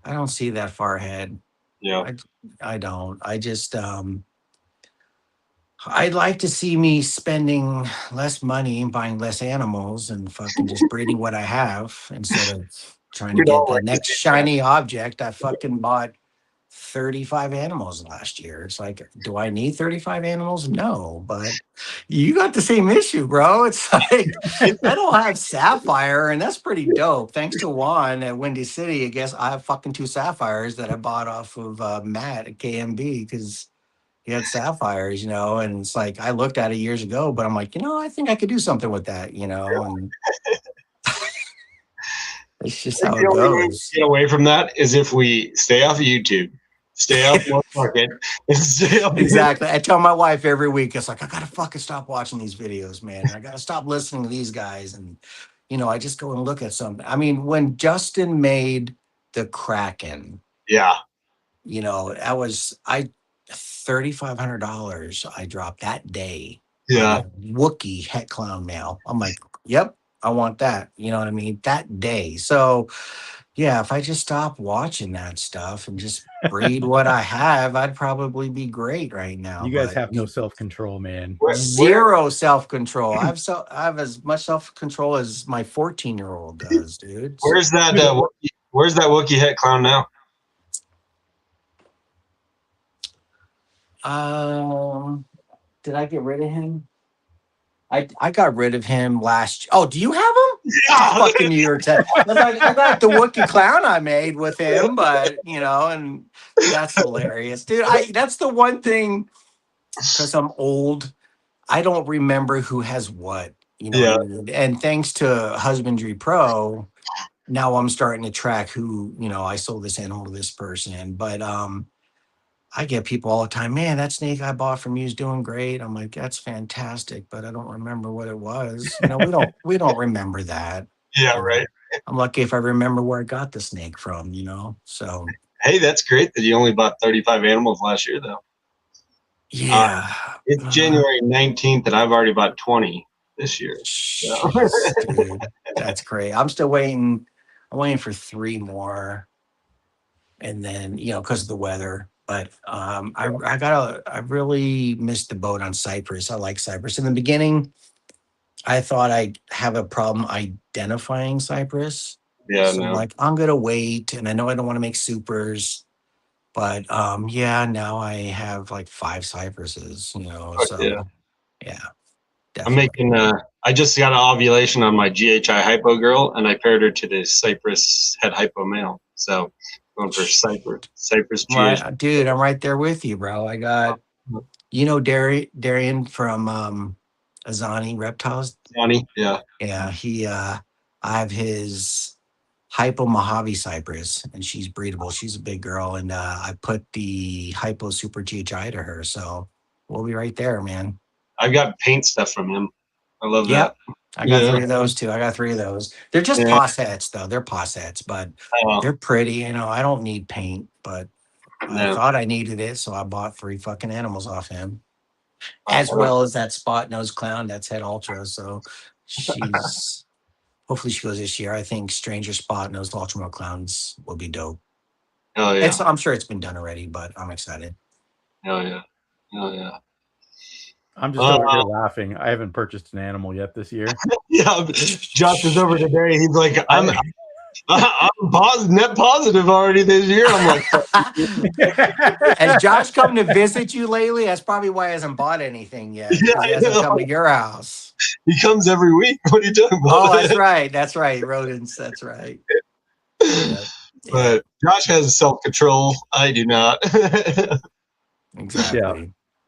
I don't see that far ahead. Yeah. I don't. I just I'd like to see me spending less money and buying less animals and fucking just breeding what I have instead of trying to get the next shiny object. I fucking bought 35 animals last year. It's like, do I need 35 animals? No, but you got the same issue, bro. It's like, I don't have Sapphire, and that's pretty dope. Thanks to Juan at Windy City, I guess I have fucking 2 Sapphires that I bought off of Matt at KMB because he had Sapphires, and it's like, I looked at it years ago, but I'm like, I think I could do something with that, and it's just how it goes. Get away from that is if we stay off of YouTube. Stay off one market. Exactly. I tell my wife every week, it's like, I gotta fucking stop watching these videos, man. I gotta stop listening to these guys. And I just go and look at something. I mean, when Justin made the Kraken, that was $3,500 I dropped that day. Yeah. Wookiee het clown male. I'm like, yep, I want that. You know what I mean? That day. So yeah, if I just stop watching that stuff and just breed what I have, I'd probably be great right now. You guys have no self-control, man. Zero self-control. I have as much self-control as my 14-year-old does, dude. Where's that Wookiee het clown now? Did I get rid of him? I got rid of him last. Oh, do you have him? Yeah. Fucking New York Tech. I got the Wookiee clown I made with him, but and that's hilarious, dude. That's the one thing, because I'm old, I don't remember who has what. What I mean? And thanks to Husbandry Pro, now I'm starting to track who I sold this animal to this person, but I get people all the time, man, that snake I bought from you is doing great. I'm like, that's fantastic, but I don't remember what it was. We don't remember that. Yeah, right. I'm lucky if I remember where I got the snake from, So hey, that's great that you only bought 35 animals last year, though. Yeah. It's January 19th, and I've already bought 20 this year. Jeez, dude, that's great. I'm still waiting. I'm waiting for 3 more, and then because of the weather. But I really missed the boat on Cypress. I like Cypress. In the beginning, I thought I'd have a problem identifying Cypress. Yeah, so I'm like, I'm gonna wait, and I know I don't want to make supers, But yeah, now I have like 5 cypresses, Oh, yeah. so yeah, I'm definitely. making. I just got an ovulation on my GHI hypo girl, and I paired her to the Cypress head hypo male. So going for Cypress GHI. Right, dude, I'm right there with you, bro. I got, Darian from Azani Reptiles. Johnny. Yeah. Yeah, I have his Hypo Mojave Cypress, and she's breedable. She's a big girl, and I put the Hypo Super GHI to her, so we'll be right there, man. I've got paint stuff from him. I love that. Yep, I got Yeah. 3 of those too. I got 3 of those. They're just Yeah. possets, though. They're possets, but Oh, they're pretty. I don't need paint, but I no. thought I needed it, so I bought 3 fucking animals off him, as well as that spot nose clown. That's head ultra, so she's hopefully she goes this year. I think Stranger Spot Nose Ultra Clowns will be dope. Hell yeah. I'm sure it's been done already, but I'm excited. Hell yeah. Hell yeah. I'm just over here laughing. I haven't purchased an animal yet this year. Yeah. Josh is over today. He's like, I'm net positive already this year. I'm like, Has Josh come to visit you lately? That's probably why he hasn't bought anything yet. Yeah, He hasn't come to your house. he comes every week. What are you talking about? Oh, that's right. That's right. Rodents. That's right. Yeah. But Josh has self-control. I do not. Exactly. Yeah.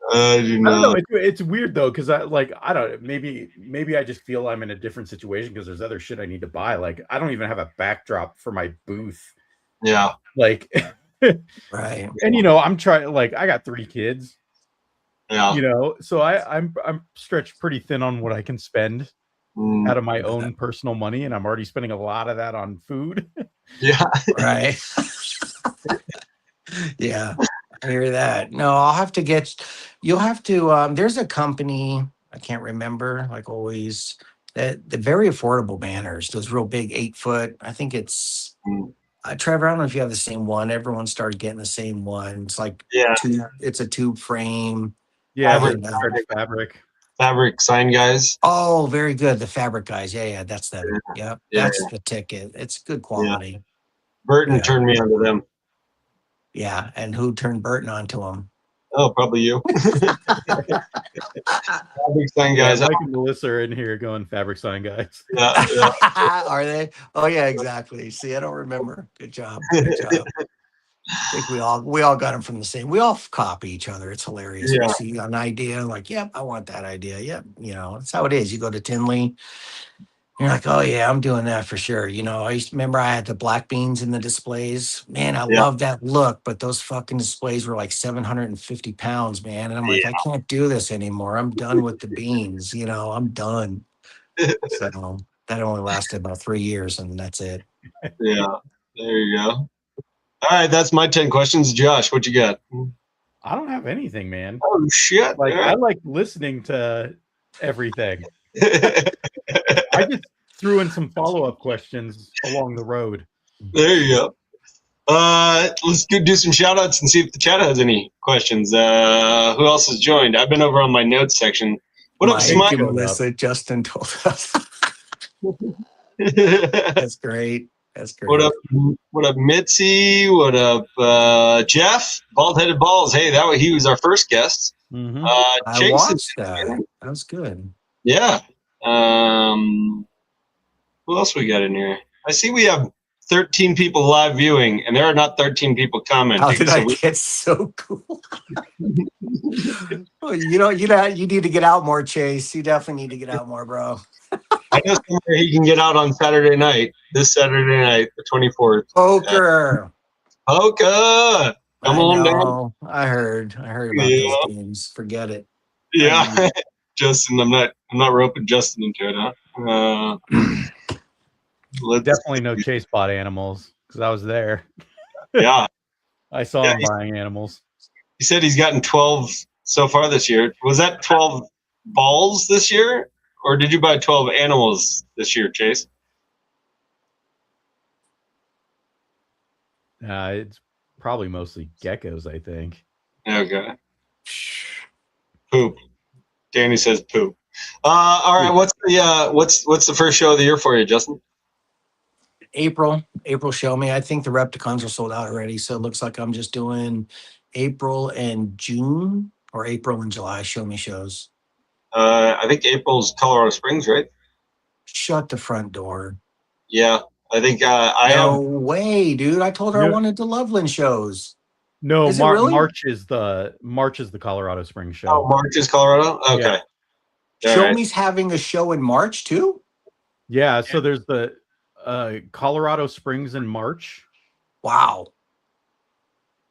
I do I don't not. know. It's weird though, because I don't know. Maybe I just feel I'm in a different situation because there's other shit I need to buy. Like I don't even have a backdrop for my booth. Yeah. Like, Right. and I'm trying. Like I got 3 kids. Yeah. So I'm stretched pretty thin on what I can spend out of my own personal money, and I'm already spending a lot of that on food. Yeah. Right. Yeah. I hear that. No, you'll have to, there's a company, I can't remember, like always, that the very affordable banners, those real big 8-foot. I think it's, Trevor, I don't know if you have the same one. Everyone started getting the same one. It's like, Yeah. it's a tube frame. Yeah, Fabric sign guys. Oh, very good. The fabric guys. Yeah, that's them. Yep. Yeah. That's the ticket. It's good quality. Yeah. Burton Yeah. turned me onto them. Yeah. And who turned Burton onto them? Oh, probably you. Fabric sign guys. Mike and Melissa are in here going fabric sign guys. Yeah. Are they? Oh yeah, exactly. See, I don't remember. Good job. Good job. I think we all got them from the same. We all copy each other. It's hilarious. Yeah. We see an idea, like, yep, I want that idea. Yep, that's how it is. You go to Tinley, you're like, oh yeah, I'm doing that for sure. I used to remember I had the black beans in the displays. Man, I love that look, but those fucking displays were like 750 pounds, man. And I'm like, I can't do this anymore. I'm done with the beans. I'm done. So that only lasted about 3 years, and that's it. Yeah, there you go. All right, that's my 10 questions. Josh, what you got? I don't have anything, man. Oh shit! Like I like listening to everything. I just threw in some follow-up questions along the road. There you go. Let's do some shout outs and see if the chat has any questions. Who else has joined? I've been over on my notes section. What up, Smile? Melissa, Justin told us. That's great. That's great. What up, Mitzi? What up, Jeff? Bald Headed Balls. Hey, he was our first guest. Mm-hmm. I watched that. That was good. Yeah. Who else we got in here? I see we have 13 people live viewing, and there are not 13 people commenting. How did I get so cool? You need to get out more, Chase. You definitely need to get out more, bro. I know somewhere he can get out on Saturday night. This Saturday night, the 24th. Poker. Poker. Come on down. I heard about those games. Forget it. Yeah. Justin, I'm not roping Justin into it, huh? Definitely no chase bot animals because I was there. Yeah. I saw him buying animals. He said he's gotten 12 so far this year. Was that 12 balls this year? Or did you buy 12 animals this year, Chase? It's probably mostly geckos, I think. Okay. Poop. Danny says poop. All right. What's the first show of the year for you, Justin? April show me. I think the Repticons are sold out already, so it looks like I'm just doing April and June or April and July show me shows. I think April's Colorado Springs, right? Shut the front door. Yeah, I think I No have. way, dude. I told her I No. wanted the Loveland shows. No, Is it really? March is the Colorado Springs show. Oh, March is Colorado. Okay. Yeah. All Show right. me's having a show in March too? Yeah, so there's the Colorado Springs in March. Wow.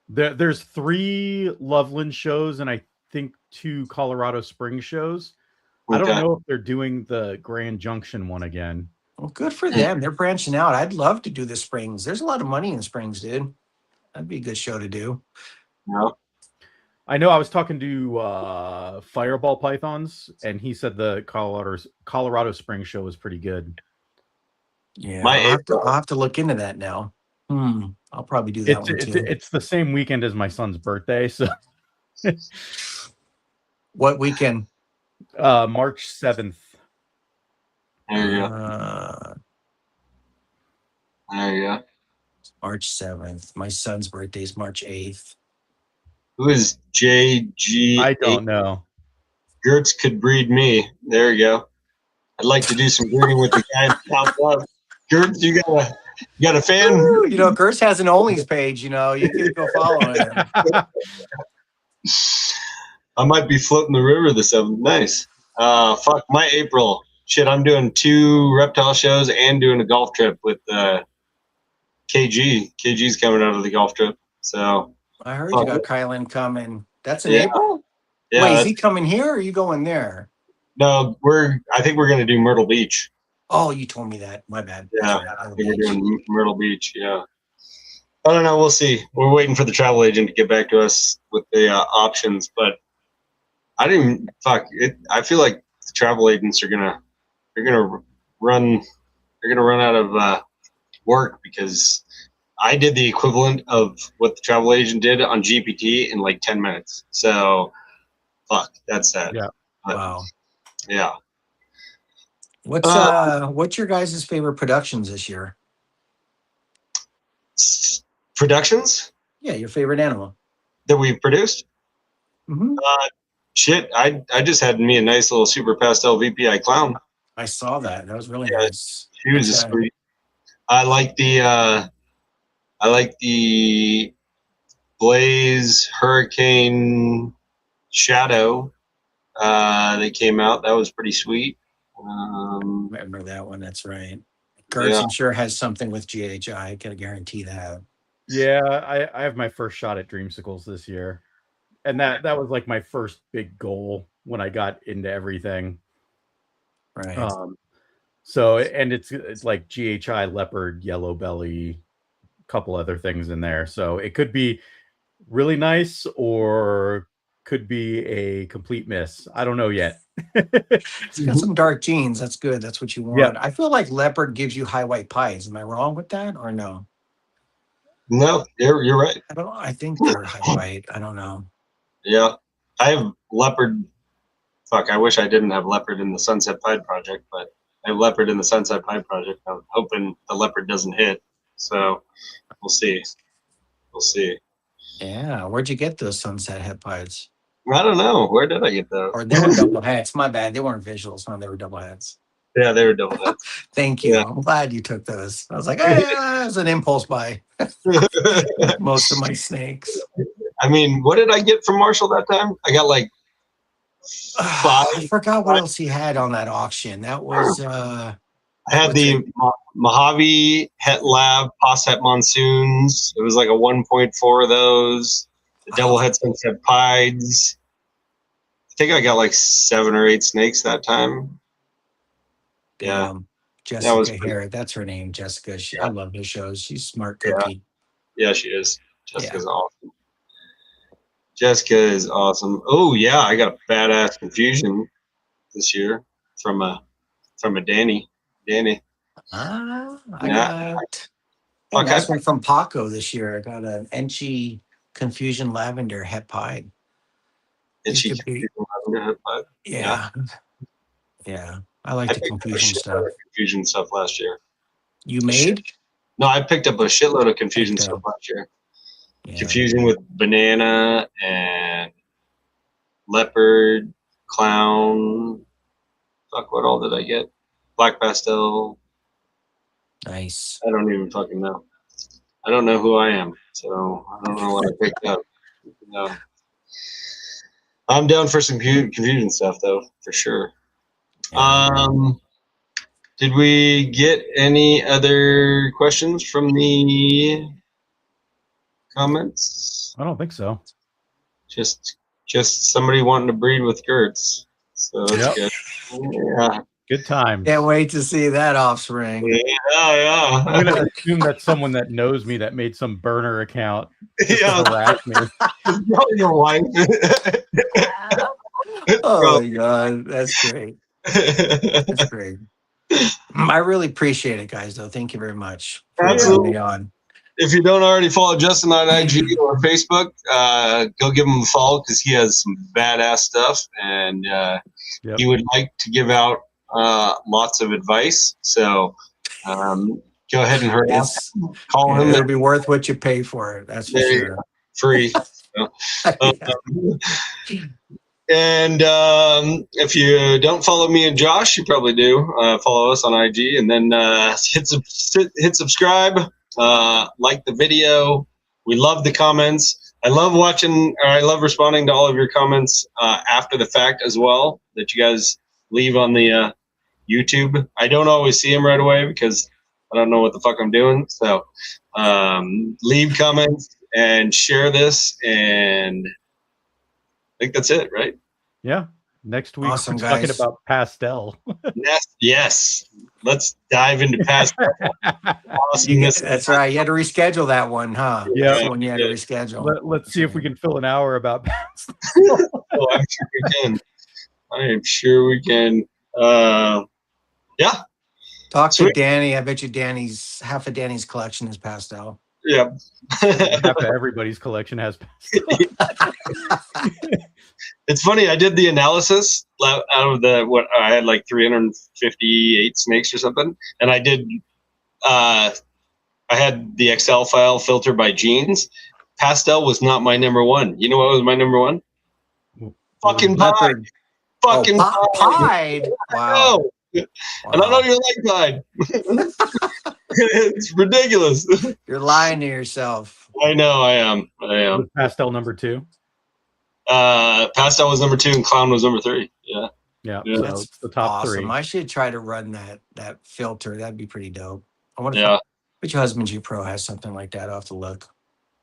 There's 3 Loveland shows and I think 2 Colorado Springs shows. I don't Okay. know if they're doing the Grand Junction one again. Well, good for them. They're branching out. I'd love to do the Springs. There's a lot of money in Springs, dude. That'd be a good show to do. Yeah. I know I was talking to Fireball Pythons, and he said the Colorado Springs show was pretty good. Yeah, My I'll have to look into that now. I'll probably do that one too. It's the same weekend as my son's birthday, so What weekend? March 7th. There you go. There you go. March 7th. My son's birthday is March 8th. Who is JG? I don't know. Gertz could breed me. There you go. I'd like to do some breeding with the guy top left. Gertz, you got a fan? Woo, you know, Gertz has an Onlys page. You know, you can go follow him. I might be floating the river this 7th. Nice. Fuck my April. Shit, I'm doing 2 reptile shows and doing a golf trip with KG. KG's coming out of the golf trip. So I heard you got Kylan coming. That's in Yeah. April? yeah. Wait, is he coming here or are you going there? No, I think we're gonna do Myrtle Beach. Oh, you told me that. My bad. Yeah, That's right, I Myrtle think we're Beach. doing Myrtle Beach. Yeah. I don't know. We'll see. We're waiting for the travel agent to get back to us with the options, but I didn't. Fuck it. I feel like the travel agents are gonna run out of work because I did the equivalent of what the travel agent did on GPT in like 10 minutes. So, fuck, that's sad. Yeah. But, Wow. yeah. What's your guys' favorite productions this year? Productions Yeah, your favorite animal. that we've produced. Mm-hmm. Shit, I just had me a nice little super pastel VPI clown. I saw that. That was really Yeah, nice. She was a Okay. sweet. I like the Blaze Hurricane Shadow. They came out. That was pretty sweet. Remember that one? That's right. Gertz, Yeah. I'm sure has something with GHI. I can guarantee that. Yeah, I have my first shot at Dreamsicles this year. And that was like my first big goal when I got into everything. Right. So and it's like GHI, leopard, yellow belly, couple other things in there. So it could be really nice or could be a complete miss. I don't know yet. It's got some dark genes. That's good. That's what you want. Yeah. I feel like leopard gives you high white pies. Am I wrong with that or no? No, you're right. I think they're high white. I don't know. Yeah, I have leopard. Fuck, I wish I didn't have leopard in the Sunset Pied project, but I have leopard in the Sunset Pied project. I'm hoping the leopard doesn't hit. So we'll see. We'll see. Yeah. Where'd you get those sunset head pies? I don't know. Where did I get those? Or they were double heads. My bad. They weren't visuals. No, they were double heads. Yeah, they were double heads. Thank you. Yeah. I'm glad you took those. I was like, hey, it was an impulse buy. Most of my snakes. I mean, what did I get from Marshall that time? I got like I forgot what else he had on that auction. That was I had the Mojave Het Lab Posset Monsoons. It was like a 1.4 of those. The Double Head Sunset Pieds. I think I got like 7 or 8 snakes that time. Yeah. Jessica Harrod. That's her name, Jessica. I love her shows. She's a smart cookie. Yeah, she is. Jessica's awesome. Jessica is awesome. Oh yeah, I got a badass confusion this year from a Danny. I got a nice one from Paco this year. I got an Enchi Confusion Lavender Het Pied. Enchi Confusion Lavender Het Pied. Yeah. I like the confusion stuff. Confusion stuff last year. You made? No, I picked up a shitload of confusion Picked stuff up. last year. Yeah. Confusing with banana and leopard, clown. Fuck, what all did I get? Black pastel. Nice. I don't even fucking know. I don't know who I am, so I don't know what I picked up. No. I'm down for some confusion stuff, though, for sure. Yeah. Did we get any other questions from the comments? I don't think so. Just somebody wanting to breed with Gertz. So that's Yep. good. Yeah. Good times. Can't wait to see that offspring. Yeah. I'm gonna assume that's someone that knows me that made some burner account just Yeah. to harass me. Probably your wife. Oh my god, that's great. That's great. I really appreciate it, guys. Though, thank you very much for having Absolutely. me on. If you don't already follow Justin on IG or Facebook, go give him a follow because he has some badass stuff, and Yep. he would like to give out lots of advice. So go ahead and hurry up. Call him. It'll be worth what you pay for it. That's for There you sure. Free. And if you don't follow me and Josh, you probably do. Follow us on IG, and then hit subscribe. Like the video. We love the comments. I love responding to all of your comments after the fact as well that you guys leave on the YouTube. I don't always see them right away because I don't know what the fuck I'm doing. So leave comments and share this, and I think that's it, right? Yeah. Next week Awesome, we're talking guys. about pastel. Yes. Let's dive into pastel. Awesomeness. That's right. You had to reschedule that one, huh? Yeah. That's the one you had to reschedule. Let's see if we can fill an hour about pastel. Oh, I'm sure we can. I am sure we can. Yeah. Talk to Sweet. Danny. I bet you half of Danny's collection is pastel. Yeah. Half of everybody's collection has pastel. It's funny. I did the analysis out of what I had, like 358 snakes or something, and I did. I had the Excel file filter by genes. Pastel was not my number one. You know what was my number one? Fucking pie. Leopard. Fucking Pied. Wow. And I know you like pie. It's ridiculous. You're lying to yourself. I know. I am. Was pastel number 2? Pastel was number 2 and clown was number 3. Yeah. Yeah. Yeah. So That's it's the top awesome. 3. I should try to run that filter. That'd be pretty dope. I wonder Yeah. if your Husband G Pro has something like that. I'll have to look.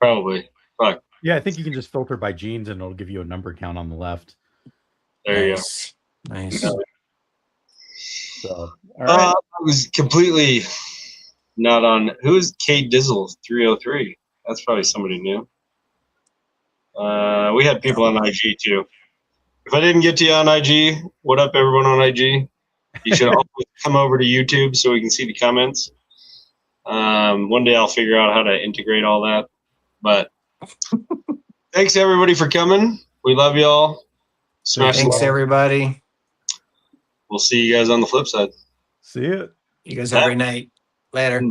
Probably. Fuck. Yeah, I think you can just filter by genes and it'll give you a number count on the left. There you Nice. Nice. go. So all right. I was completely not on. Who's Kate Dizzle 303? That's probably somebody new. We had people on IG too. If I didn't get to you on IG, what up, everyone on IG? You should always come over to YouTube so we can see the comments. One day I'll figure out how to integrate all that. But thanks everybody for coming. We love y'all. Smash Thanks, the like. everybody. We'll see you guys on the flip side. See it. You guys have a great night. Later.